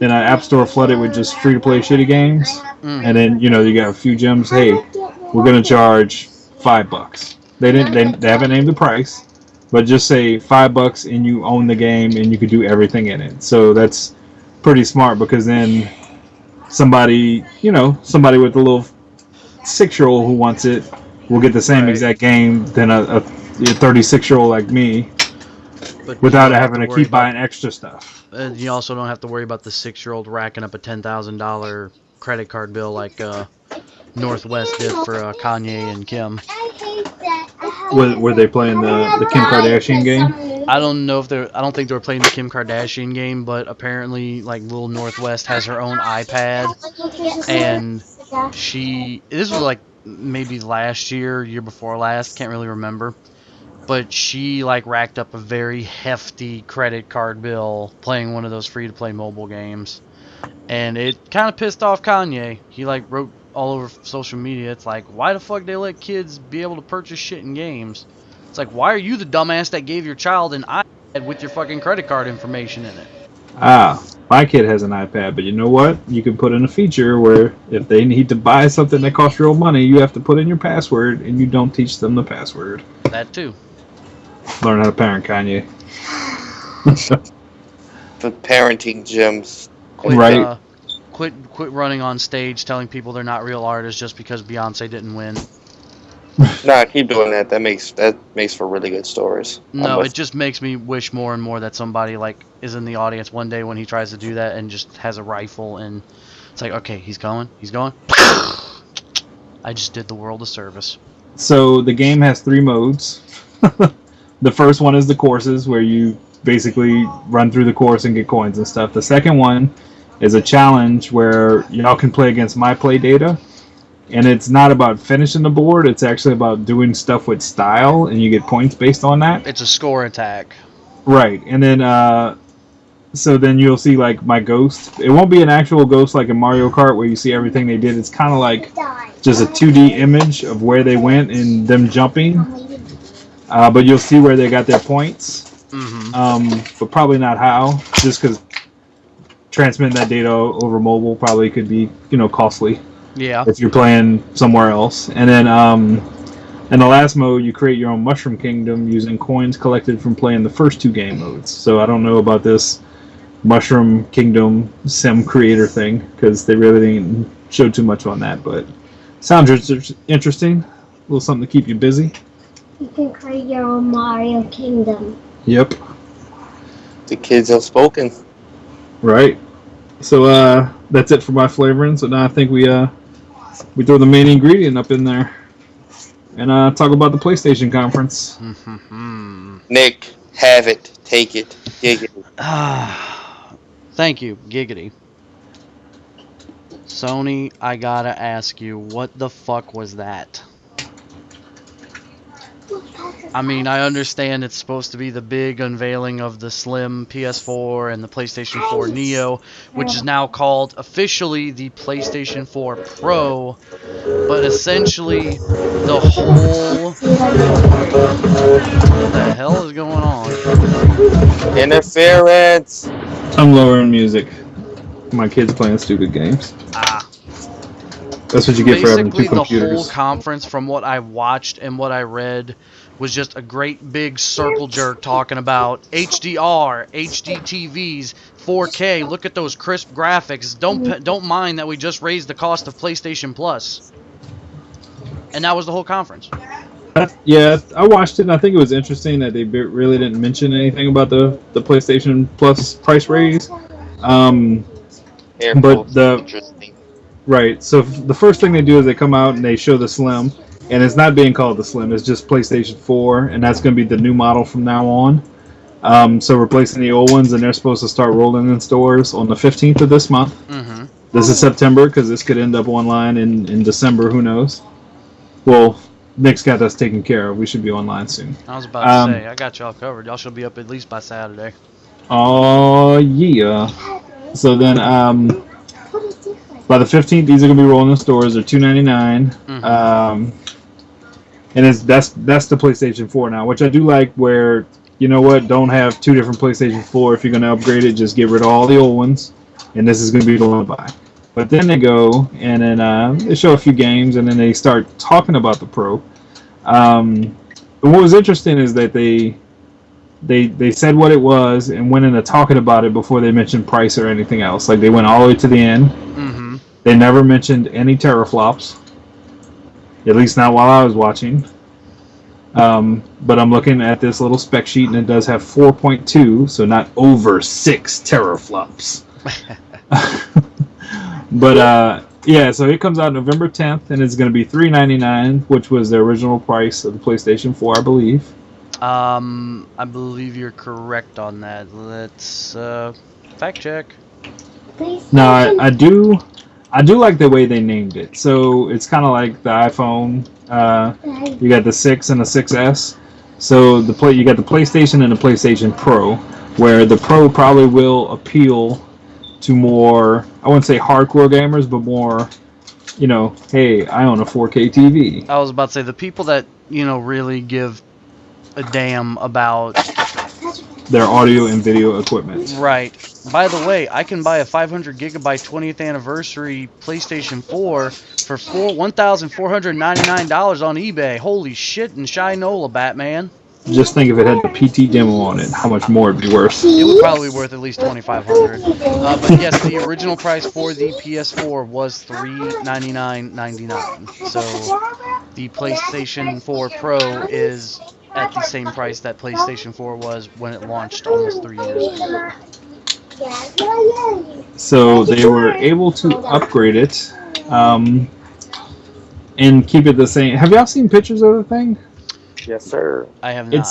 in an app store flooded with just free-to-play shitty games, and then you got a few gems. Hey, we're gonna charge $5. They haven't named the price, but just say $5 and you own the game and you could do everything in it. So that's pretty smart, because then somebody with a little 6-year-old who wants it will get the same exact game than a 36-year-old like me, but without having to keep buying extra stuff. And you also don't have to worry about the 6-year-old racking up a $10,000 credit card bill like Northwest did for Kanye and Kim. Were they playing the Kim Kardashian game? I don't think they were playing the Kim Kardashian game, but apparently, like, Lil Northwest has her own iPad, and this was like maybe last year before last, can't really remember, but she like racked up a very hefty credit card bill playing one of those free-to-play mobile games, and it kind of pissed off Kanye. He like wrote all over social media, it's like, why the fuck they let kids be able to purchase shit in games? It's like, why are you the dumbass that gave your child an iPad with your fucking credit card information in it? My kid has an iPad, but you know what? You can put in a feature where if they need to buy something that costs real money, you have to put in your password, and you don't teach them the password. That too. Learn how to parent, Kanye. The parenting gems. Right. Quit running on stage telling people they're not real artists just because Beyonce didn't win. Nah, keep doing that. That makes for really good stories. No, it just makes me wish more and more that somebody like is in the audience one day when he tries to do that and just has a rifle, and it's like, okay, he's going. I just did the world a service. So the game has 3 modes. The first one is the courses, where you basically run through the course and get coins and stuff. The second one is a challenge where y'all can play against my play data. And it's not about finishing the board, it's actually about doing stuff with style, and you get points based on that. It's a score attack. Right, and then so then you'll see like my ghost. It won't be an actual ghost like in Mario Kart where you see everything they did. It's kind of like just a 2D image of where they went and them jumping. But you'll see where they got their points. But probably not how, just because transmitting that data over mobile probably could be, costly. Yeah. If you're playing somewhere else. And then in the last mode, you create your own Mushroom Kingdom using coins collected from playing the first 2 game modes. So I don't know about this Mushroom Kingdom sim creator thing, because they really didn't show too much on that. But sounds interesting. A little something to keep you busy. You can create your own Mario Kingdom. Yep. The kids have spoken. Right. So that's it for my flavoring. So now I think we throw the main ingredient up in there and talk about the PlayStation conference. Nick, have it, take it, giggity. Thank you, giggity. Sony, I gotta ask you, what the fuck was that? I mean, I understand it's supposed to be the big unveiling of the slim PS4 and the PlayStation 4 Neo, which is now called officially the PlayStation 4 Pro, but essentially the whole... What the hell is going on? Interference. I'm lowering music. My kids playing stupid games. That's what you get for having two Basically, the whole computers. conference, from what I watched and what I read, was just a great big circle jerk talking about HDR, HD TVs, 4K. Look at those crisp graphics. Don't mind that we just raised the cost of PlayStation Plus. And that was the whole conference. Yeah, I watched it, and I think it was interesting that they really didn't mention anything about the PlayStation Plus price raise. Interesting. Right, so the first thing they do is they come out and they show the Slim, and it's not being called the Slim, it's just PlayStation 4, and that's going to be the new model from now on. So replacing the old ones, and they're supposed to start rolling in stores on the 15th of this month. Mm-hmm. This is September, because this could end up online in December, who knows. Well, Nick's got us taken care of. We should be online soon. I was about to say, I got y'all covered. Y'all should be up at least by Saturday. Oh, yeah. So then, by the 15th, these are going to be rolling in stores. They're $299. Mm-hmm. And that's the PlayStation 4 now, which I do like, where, you know what, don't have two different PlayStation 4. If you're going to upgrade it, just get rid of all the old ones, and this is going to be the one to buy. But then they go, and then they show a few games, and then they start talking about the Pro. And what was interesting is that they said what it was and went into talking about it before they mentioned price or anything else. Like, they went all the way to the end. Mm-hmm. They never mentioned any teraflops. At least not while I was watching. But I'm looking at this little spec sheet, and it does have 4.2, so not over 6 teraflops. But yeah, so it comes out November 10th, and it's going to be $399, which was the original price of the PlayStation 4, I believe. I believe you're correct on that. Let's fact check. No, I do like the way they named it. So it's kind of like the iPhone. You got the 6 and the 6S. So you got the PlayStation and the PlayStation Pro, where the Pro probably will appeal to more, I wouldn't say hardcore gamers, but more, hey, I own a 4K TV. I was about to say, the people that, really give a damn about their audio and video equipment. Right. By the way, I can buy a 500 gigabyte 20th anniversary PlayStation 4 for $1,499 on eBay. Holy shit, and Shinola, Batman. Just think if it had the PT demo on it, how much more it'd be worth. It would probably be worth at least $2,500. But yes, the original price for the PS4 was $399.99. So the PlayStation 4 Pro is at the same price that PlayStation 4 was when it launched almost 3 years ago. So they were able to upgrade it and keep it the same. Have y'all seen pictures of the thing? Yes, sir. I have not.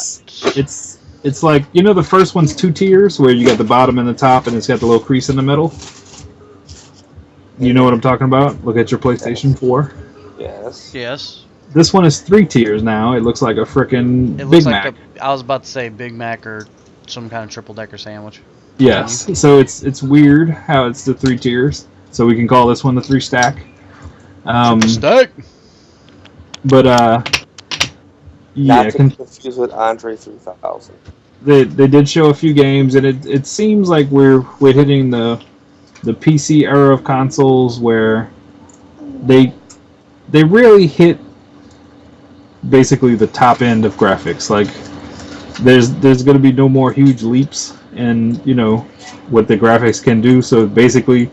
It's like, the first one's 2 tiers, where you got the bottom and the top, and it's got the little crease in the middle. You know what I'm talking about? Look at your PlayStation 4. Yes. Yes. This one is 3 tiers now. It looks like a frickin' Big Mac. I was about to say Big Mac or some kind of triple-decker sandwich. Yes. So it's weird how it's the 3 tiers. So we can call this one the 3 stack. Stack. But yeah, not to be confused with Andre 3000. They did show a few games, and it seems like we're hitting the PC era of consoles, where they really hit basically the top end of graphics. Like, there's going to be no more huge leaps in what the graphics can do. So basically,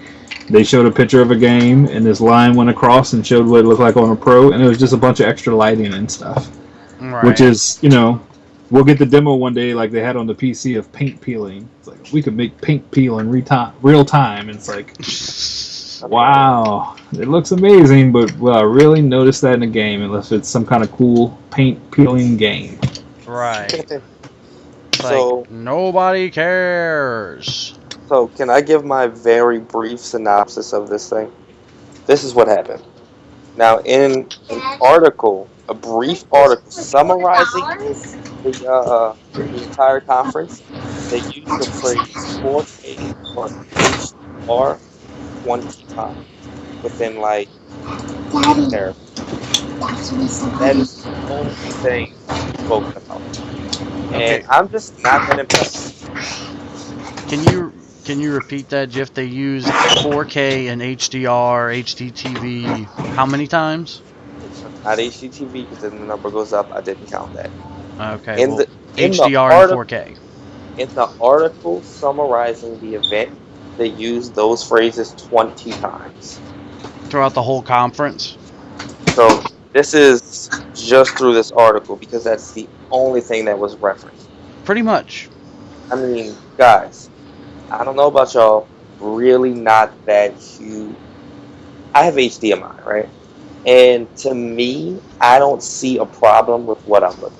they showed a picture of a game, and this line went across and showed what it looked like on a Pro, and it was just a bunch of extra lighting and stuff. Right. Which is, we'll get the demo one day like they had on the PC of paint peeling. It's like, we could make paint peel in real time. And it's like, wow, it looks amazing, but will I really notice that in a game unless it's some kind of cool paint peeling game? Right. So like, nobody cares. So can I give my very brief synopsis of this thing? This is what happened. Now, in an article a brief article summarizing the entire conference. They used the phrase 4K or HDR 20 times within like 2 Daddy, paragraphs. that's what That somebody. is the only thing spoken about. And Okay. I'm just not that impressed. Can you repeat that, Jeff? They used 4K and HDR, HDTV. How many times? Not HGTV because then the number goes up. I didn't count that. Okay, In well, the in the HDR and article 4K. in the article summarizing the event, they used those phrases 20 times. Throughout the whole conference. So this is just through this article because that's the only thing that was referenced. Pretty much. I mean, guys, I don't know about y'all, really not that huge. I have HDMI, right? And to me, I don't see a problem with what I'm looking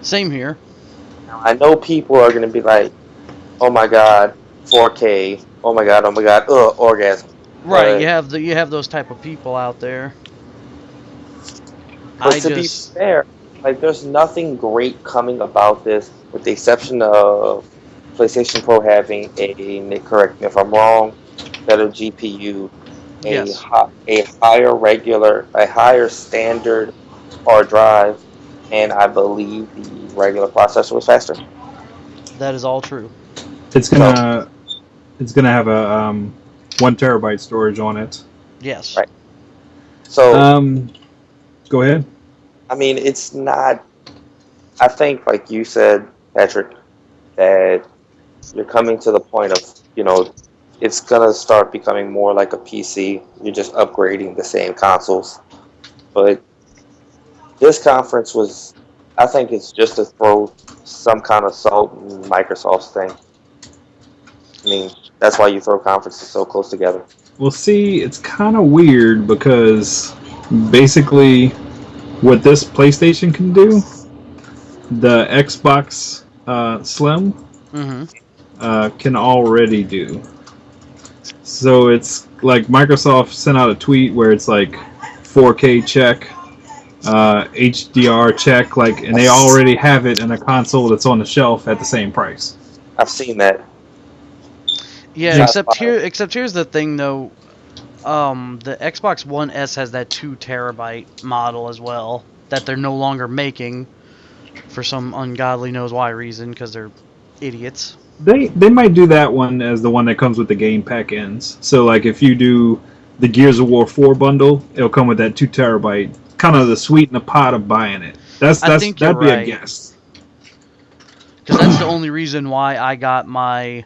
Same here. at. I know people are going to be like, oh my God, 4K, oh my God, orgasm. Right, But, you have those type of people out there. but I to be just fair, like there's nothing great coming about this with the exception of PlayStation Pro having correct me if I'm wrong, better GPU, yes, a higher standard hard drive, and I believe the regular processor was faster. that is all true. It's So, gonna it's gonna have a 1 terabyte storage on it. Yes. right. So, Um, go ahead. I mean, it's not. I think, like you said, Patrick, that you're coming to the point of, it's gonna start becoming more like a PC. You're just upgrading the same consoles. But this conference was, I think, it's just to throw some kind of salt in Microsoft's thing. I mean, that's why you throw conferences so close together. Well, see, it's kind of weird because basically what this PlayStation can do, the Xbox Slim Mm-hmm. can already do. So it's like Microsoft sent out a tweet where it's like 4K check, HDR check, like, and they already have it in a console that's on the shelf at the same price. I've seen that. Yeah, Yeah. Shots fired. except here's the thing though. The Xbox One S has that 2 terabyte model as well that they're no longer making for some ungodly knows why reason because they're idiots. They might do that one as the one that comes with the game pack ends. So like if you do the Gears of War 4 bundle, it'll come with that 2 terabyte, kind of the sweet in the pot of buying it. I think you're That'd be a right guess. because that's the only reason why I got my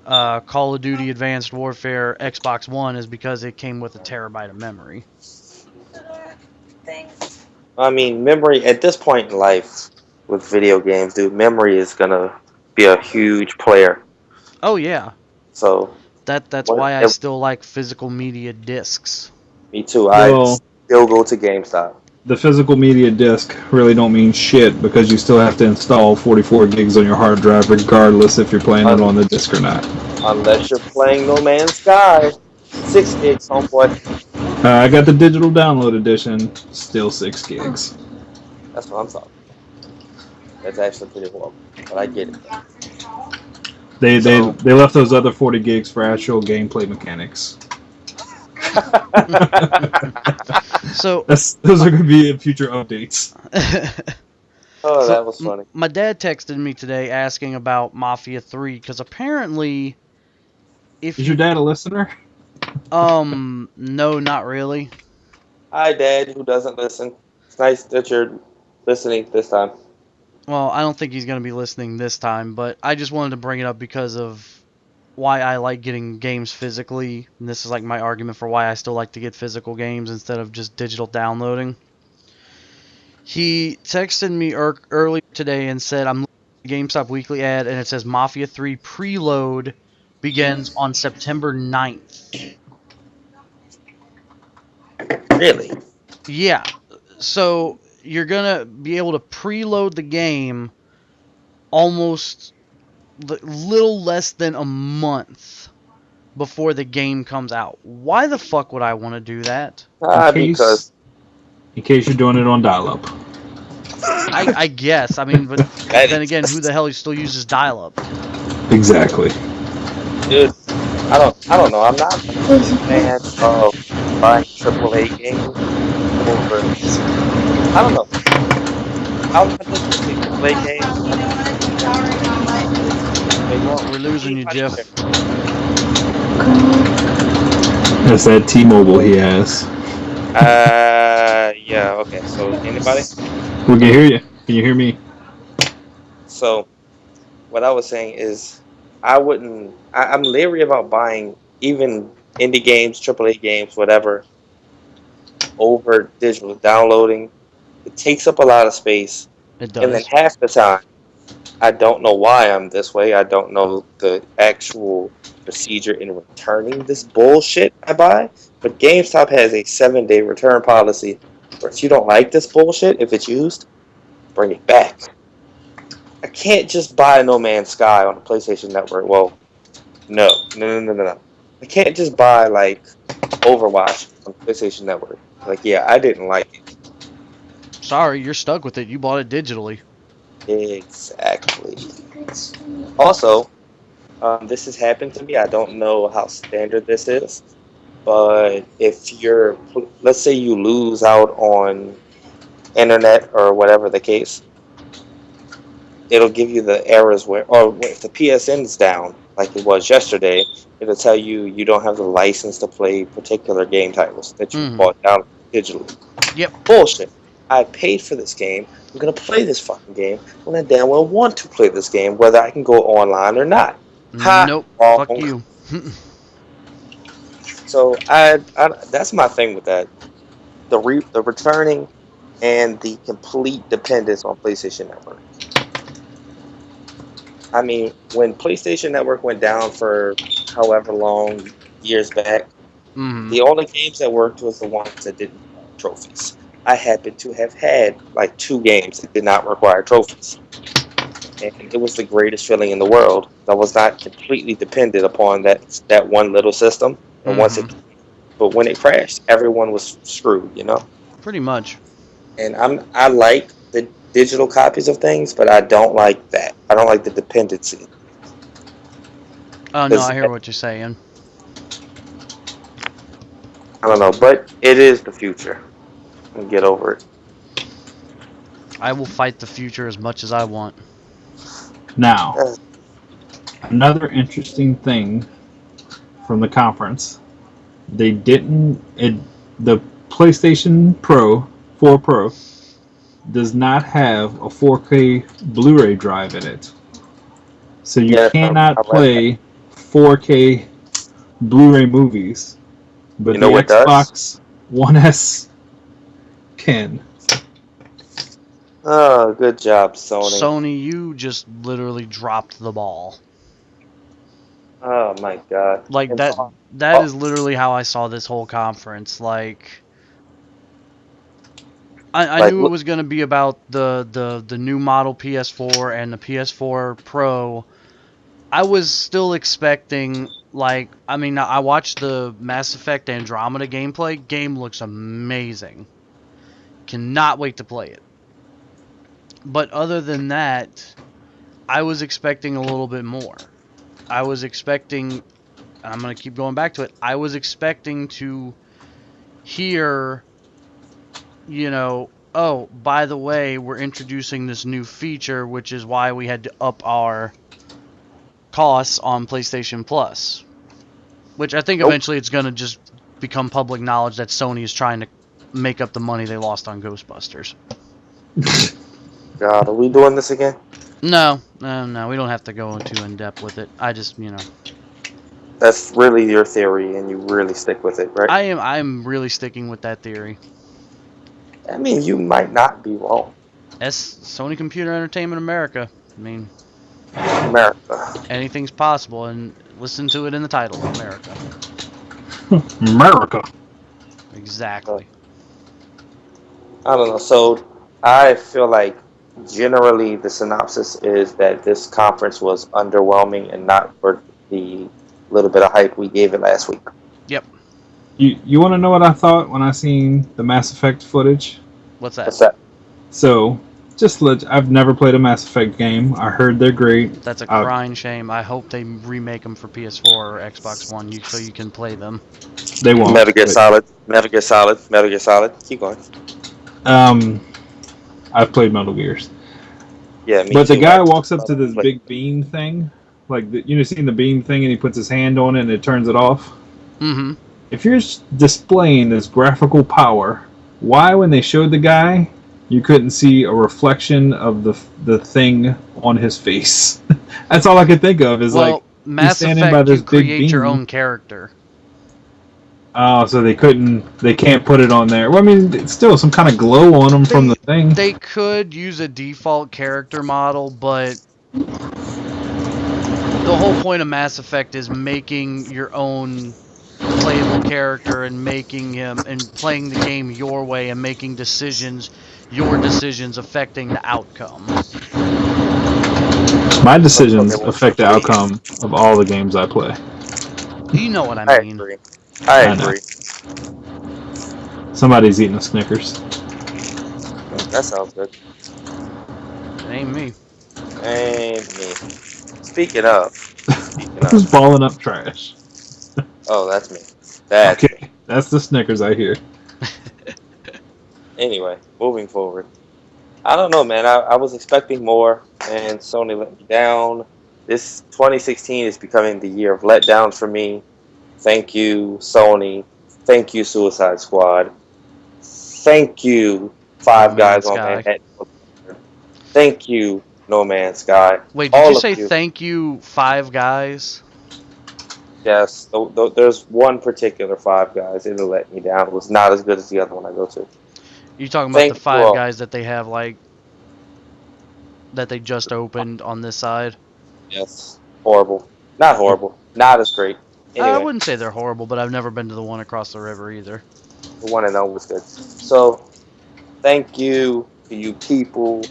Call of Duty Advanced Warfare Xbox One is because it came with a terabyte of memory. I mean, memory at this point in life with video games, dude, memory is gonna be a huge player. Oh yeah, So, that's what? why I still like physical media discs. Me too. I Well, still go to GameStop the physical media disc really don't mean shit because you still have to install 44 gigs on your hard drive regardless if you're playing it on the disc or not. unless you're playing No Man's Sky. 6 gigs, homeboy. I got the digital download edition, still 6 gigs. That's what I'm talking. That's actually pretty horrible, but I get it. So, They left those other 40 gigs for actual gameplay mechanics. So Those are going to be in future updates. oh, So that was funny. my dad texted me today asking about Mafia 3 because apparently if Is your you dad a listener? no, not really. Hi, Dad, who doesn't listen. It's nice that you're listening this time. Well, I don't think he's going to be listening this time, but I just wanted to bring it up because of why I like getting games physically. And this is like my argument for why I still like to get physical games instead of just digital downloading. He texted me earlier today and said, I'm looking at the GameStop weekly ad and it says Mafia 3 preload begins on September 9th. Really? Yeah. So you're going to be able to preload the game almost little less than a month before the game comes out. Why the fuck would I want to do that? In Because case In case you're doing it on dial-up. I guess. I mean, but then again, who the hell still uses dial-up? Exactly. Dude, I don't know. I'm not a fan of buying AAA games over. I don't know. I'm not just a AAA game. Well, we're losing you, Jeff. That's that T-Mobile he has. Yeah. Okay. So anybody? We can hear you. Can you hear me? So what I was saying is, I'm leery about buying even indie games, AAA games, whatever, over digital downloading. It takes up a lot of space, It and then does. half the time, I don't know why I'm this way. I don't know the actual procedure in returning this bullshit I buy. But GameStop has a 7-day return policy where if you don't like this bullshit, if it's used, bring it back. I can't just buy No Man's Sky on the PlayStation Network. Well, no. I can't just buy like Overwatch on the PlayStation Network. Like, yeah, I didn't like it. Sorry, you're stuck with it. You bought it digitally. Exactly. Also, this has happened to me. I don't know how standard this is, but if let's say you lose out on internet or whatever the case, it'll give you the errors or if the PSN's down, like it was yesterday, it'll tell you don't have the license to play particular game titles that you bought down digitally. Yep. Bullshit. I paid for this game. I'm gonna play this fucking game when I damn well want to play this game, whether I can go online or not. Nope. Wrong. Fuck you. So I that's my thing with that. The returning and the complete dependence on PlayStation Network. I mean, when PlayStation Network went down for however long years back, the only games that worked was the ones that didn't require trophies. I happen to have had like 2 games that did not require trophies. And it was the greatest feeling in the world. I was not completely dependent upon that one little system. And but when it crashed, everyone was screwed, you know? Pretty much. And I like the digital copies of things, but I don't like that. I don't like the dependency. Oh no, I hear what you're saying. I don't know, but it is the future. And get over it. I will fight the future as much as I want. Now, another interesting thing from the conference, they didn't. The PlayStation 4 Pro, does not have a 4K Blu-ray drive in it, so you cannot play 4K Blu-ray movies. But the Xbox One S can. Oh, good job, Sony. Sony, you just literally dropped the ball. Oh my god. Like that is literally how I saw this whole conference. Like I knew it was going to be about the new model PS4 and the PS4 Pro. I was still expecting, like, I mean, I watched the Mass Effect Andromeda gameplay. Game looks amazing. Cannot wait to play it. But other than that, I was expecting a little bit more. I was expecting, and I'm going to keep going back to it, I was expecting to hear, you know, oh, by the way, we're introducing this new feature, which is why we had to up our costs on PlayStation Plus. Which I think eventually it's going to just become public knowledge that Sony is trying to make up the money they lost on Ghostbusters. God, are we doing this again? No, we don't have to go too in depth with it. I just, you know. That's really your theory, and you really stick with it, right? I'm really sticking with that theory. I mean, you might not be wrong. Sony Computer Entertainment America. I mean, America. Anything's possible, and listen to it in the title, America. America. Exactly. I don't know. So I feel like generally the synopsis is that this conference was underwhelming and not worth the little bit of hype we gave it last week. Yep. You want to know what I thought when I seen the Mass Effect footage? What's that? What's that? So, I've never played a Mass Effect game. I heard they're great. That's a crying shame. I hope they remake them for PS4 or Xbox One so you can play them. They won't. Metal Gear Solid. Metal Gear Solid. Metal Gear Solid. Keep going. I've played Metal Gears. Yeah, me But too. the guy walks up to this big beam thing, like seen the beam thing, and he puts his hand on it and it turns it off. Mm-hmm. If you're displaying this graphical power, why, when they showed the guy, you couldn't see a reflection of the thing on his face? That's all I could think of. Is like Mass standing by Effect, this you big create your beam. own character. Oh, so they can't put it on there. Well, I mean, it's still some kind of glow on them from the thing. They could use a default character model, but the whole point of Mass Effect is making your own playable character and making him and playing the game your way and making your decisions affecting the outcome. My decisions affect the outcome of all the games I play. You know what I mean. I agree. Somebody's eating a Snickers. That sounds good. It ain't me. Ain't me. Speaking of. Who's balling up trash? Oh, that's me. That's me. That's the Snickers I hear. Anyway, moving forward. I don't know, man. I was expecting more, and Sony let me down. This 2016 is becoming the year of letdowns for me. Thank you, Sony. Thank you, Suicide Squad. Thank you, Five Guys on Manhattan. Thank you, No Man's Sky. Wait, did you say thank you, Five Guys? Yes, there's one particular Five Guys. It'll let me down. It was not as good as the other one I go to. You talking about the Five Guys that they have, like, that they just opened on this side? Yes. Horrible. Not horrible. Not as great. Anyway, I wouldn't say they're horrible, but I've never been to the one across the river either. The one and only was good. So, thank you to you people.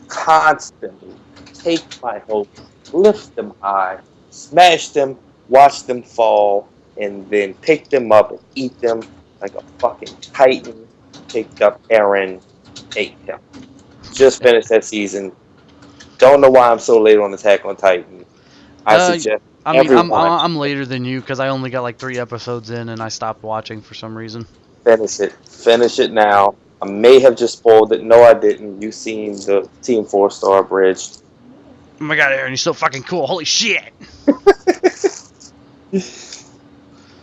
Constantly take my hopes, lift them high, smash them, watch them fall, and then pick them up and eat them like a fucking titan. Picked up Eren, ate him. Just finished that season. Don't know why I'm so late on Attack on Titan. I suggest. I mean, I'm later than you because I only got like 3 episodes in and I stopped watching for some reason. Finish it. Finish it now. I may have just spoiled it. No, I didn't. You seen the Team 4-star bridge. Oh my god, Aaron, you're so fucking cool. Holy shit.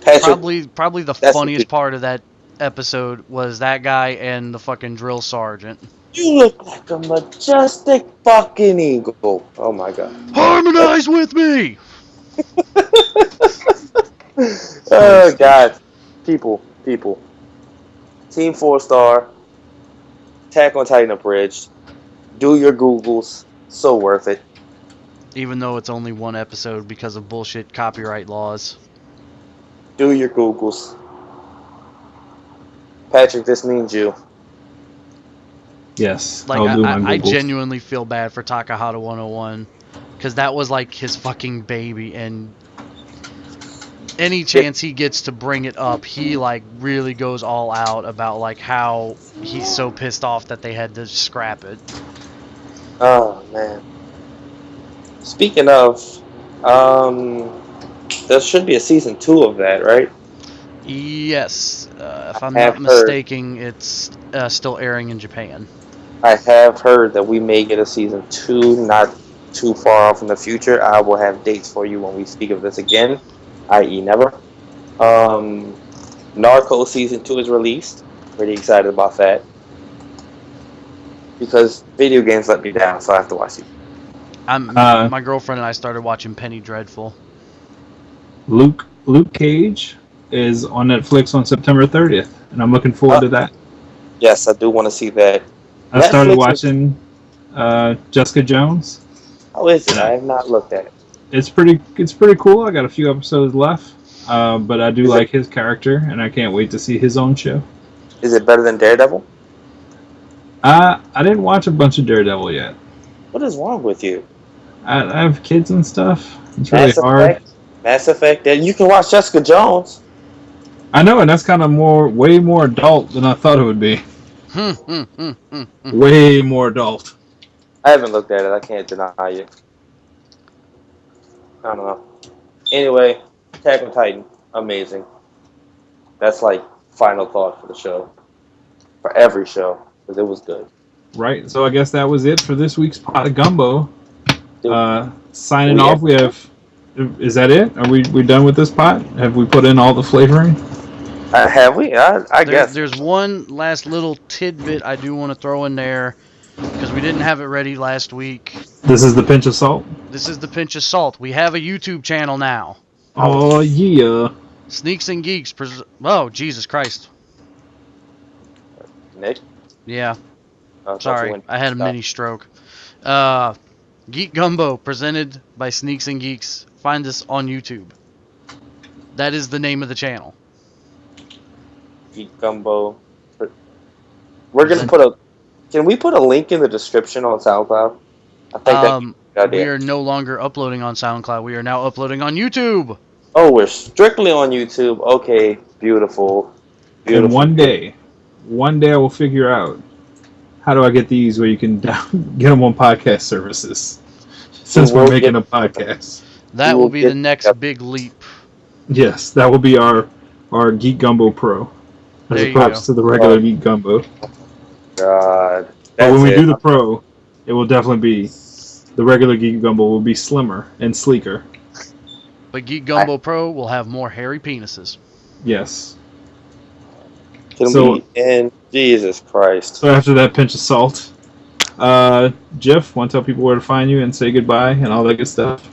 Patrick, probably the funniest part of that episode was that guy and the fucking drill sergeant. You look like a majestic fucking eagle. Oh my god. Harmonize with me! Oh god. People. Team 4-star. Attack on Titan abridged. Do your Googles. So worth it. Even though it's only 1 episode because of bullshit copyright laws. Do your Googles. Patrick, this means you. Yes. Like, I genuinely feel bad for Takahata 101. Because that was like his fucking baby. And any chance he gets to bring it up, he like really goes all out about like how he's so pissed off that they had to scrap it. Oh man. Speaking of, there should be a season 2 of that, right? Yes. If I'm not mistaken, it's still airing in Japan. I have heard that we may get a season 2 not too far off in the future. I will have dates for you when we speak of this again, i.e. never. Narco season 2 is released. Pretty excited about that. Because video games let me down, so I have to watch it. My girlfriend and I started watching Penny Dreadful. Luke Cage is on Netflix on September 30th, and I'm looking forward to that. Yes, I do want to see that. I started watching Jessica Jones. How is it? I have not looked at it. It's pretty cool. I got a few episodes left, but I do like his character, and I can't wait to see his own show. Is it better than Daredevil? I didn't watch a bunch of Daredevil yet. What is wrong with you? I have kids and stuff. It's really hard. Mass Effect. Then you can watch Jessica Jones. I know, and that's kind of way more adult than I thought it would be. Way more adult. I haven't looked at it. I can't deny you. I don't know. Anyway, Attack on Titan, amazing. That's like final thought for the show, for every show, because it was good. Right. So I guess that was it for this week's Pot of Gumbo. Signing We off, we have. Is that it? Are we done with this pot? Have we put in all the flavoring? Have we? I guess. There's one last little tidbit I do want to throw in there because we didn't have it ready last week. This is the pinch of salt. This is the pinch of salt. We have a YouTube channel now. Oh yeah. Sneaks and Geeks. Oh Jesus Christ. Nick? Yeah. Oh, Sorry, I had a mini stroke. Geek Gumbo, presented by Sneaks and Geeks. Find us on YouTube. That is the name of the channel. Geek Gumbo. We're gonna put a. Can we put a link in the description on SoundCloud? I think we are no longer uploading on SoundCloud. We are now uploading on YouTube. Oh, we're strictly on YouTube. Okay, beautiful. And one day I will figure out how do I get these where you can get them on podcast services. Since we're making a podcast, that will be the next big leap. Yes, that will be our Geek Gumbo Pro, as opposed to the regular Geek Gumbo. God. But when we do the Pro, it will definitely be the regular Geek Gumbo will be slimmer and sleeker. But Geek Gumbo Pro will have more hairy penises. Yes. And Jesus Christ. So after that pinch of salt, Jeff, want to tell people where to find you and say goodbye and all that good stuff?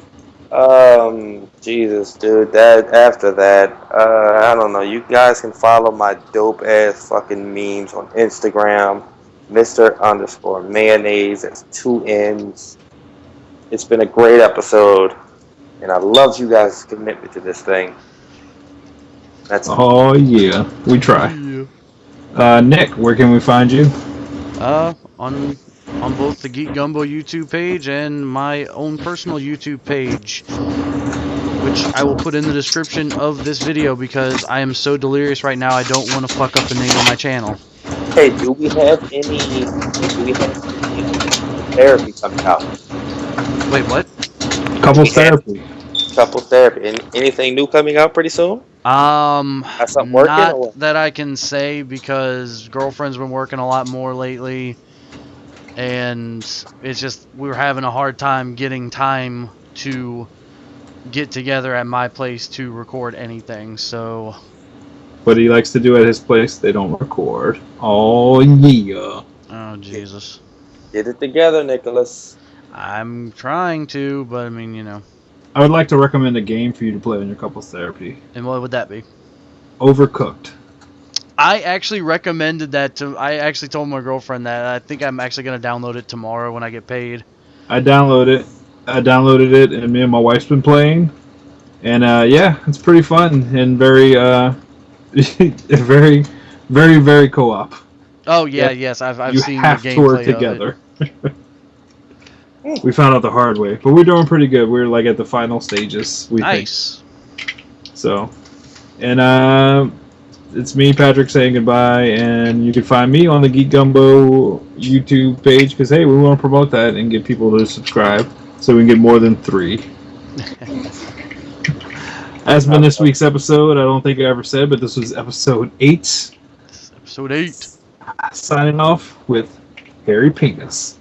Jesus, dude. After that, I don't know. You guys can follow my dope ass fucking memes on Instagram, Mr_Mayonnaise. That's 2 N's. It's been a great episode, and I love you guys' commitment to this thing. Oh yeah, we try. Yeah. Nick, where can we find you? On both the Geek Gumbo YouTube page and my own personal YouTube page, which I will put in the description of this video because I am so delirious right now I don't want to fuck up the name of my channel. Hey, do we have any therapy coming out? Wait, what? Couples therapy. Anything new coming out pretty soon? Something working, not that I can say because girlfriend's been working a lot more lately. And it's just, we were having a hard time getting time to get together at my place to record anything, so... What he likes to do at his place, they don't record. Oh, yeah. Oh, Jesus. Get it together, Nicholas. I'm trying to, but I mean, you know. I would like to recommend a game for you to play on your couples therapy. And what would that be? Overcooked. I actually recommended that to... I actually told my girlfriend that. I think I'm actually going to download it tomorrow when I get paid. I downloaded it, and me and my wife's been playing. And, yeah, it's pretty fun and very, very, very, very co-op. Oh, yeah, yes. I've seen the gameplay. You have to work together. We found out the hard way. But we're doing pretty good. We're, like, at the final stages, we think. So, and, it's me, Patrick, saying goodbye, and you can find me on the Geek Gumbo YouTube page, because, hey, we want to promote that and get people to subscribe so we can get more than 3. That's been this week's episode. I don't think I ever said, but this was episode 8. Episode 8. Signing off with Harry Penis.